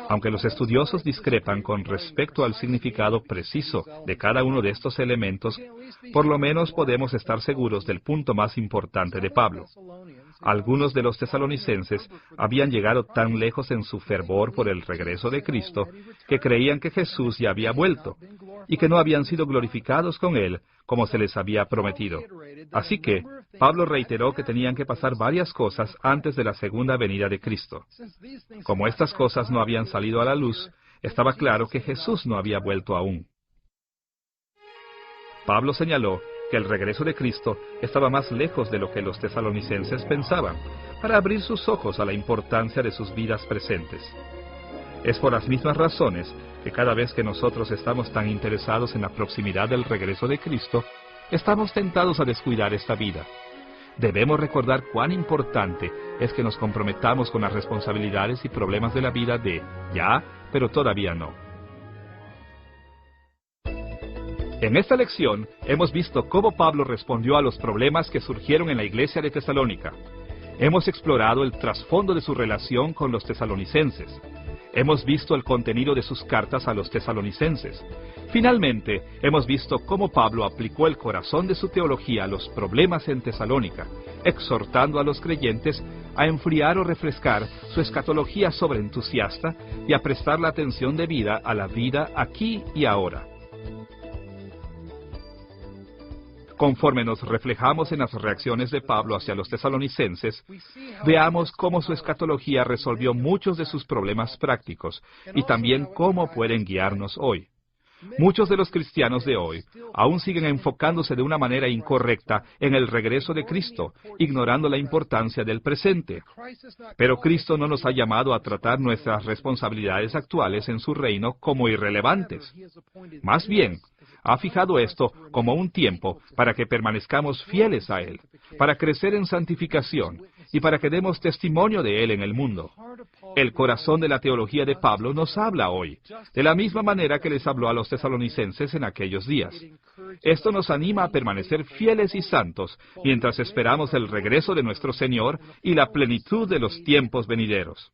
Aunque los estudiosos discrepan con respecto al significado preciso de cada uno de estos elementos, por lo menos podemos estar seguros del punto más importante de Pablo. Algunos de los tesalonicenses habían llegado tan lejos en su fervor por el regreso de Cristo que creían que Jesús ya había vuelto y que no habían sido glorificados con Él como se les había prometido. Así que Pablo reiteró que tenían que pasar varias cosas antes de la segunda venida de Cristo. Como estas cosas no habían salido a la luz, estaba claro que Jesús no había vuelto aún. Pablo señaló que el regreso de Cristo estaba más lejos de lo que los tesalonicenses pensaban, para abrir sus ojos a la importancia de sus vidas presentes. Es por las mismas razones que cada vez que nosotros estamos tan interesados en la proximidad del regreso de Cristo, estamos tentados a descuidar esta vida. Debemos recordar cuán importante es que nos comprometamos con las responsabilidades y problemas de la vida de ya, pero todavía no. En esta lección hemos visto cómo Pablo respondió a los problemas que surgieron en la iglesia de Tesalónica. Hemos explorado el trasfondo de su relación con los tesalonicenses. Hemos visto el contenido de sus cartas a los tesalonicenses. Finalmente, hemos visto cómo Pablo aplicó el corazón de su teología a los problemas en Tesalónica, exhortando a los creyentes a enfriar o refrescar su escatología sobreentusiasta y a prestar la atención debida a la vida aquí y ahora. Conforme nos reflejamos en las reacciones de Pablo hacia los tesalonicenses, veamos cómo su escatología resolvió muchos de sus problemas prácticos y también cómo pueden guiarnos hoy. Muchos de los cristianos de hoy aún siguen enfocándose de una manera incorrecta en el regreso de Cristo, ignorando la importancia del presente. Pero Cristo no nos ha llamado a tratar nuestras responsabilidades actuales en su reino como irrelevantes. Más bien, ha fijado esto como un tiempo para que permanezcamos fieles a Él, para crecer en santificación y para que demos testimonio de Él en el mundo. El corazón de la teología de Pablo nos habla hoy, de la misma manera que les habló a los tesalonicenses en aquellos días. Esto nos anima a permanecer fieles y santos mientras esperamos el regreso de nuestro Señor y la plenitud de los tiempos venideros.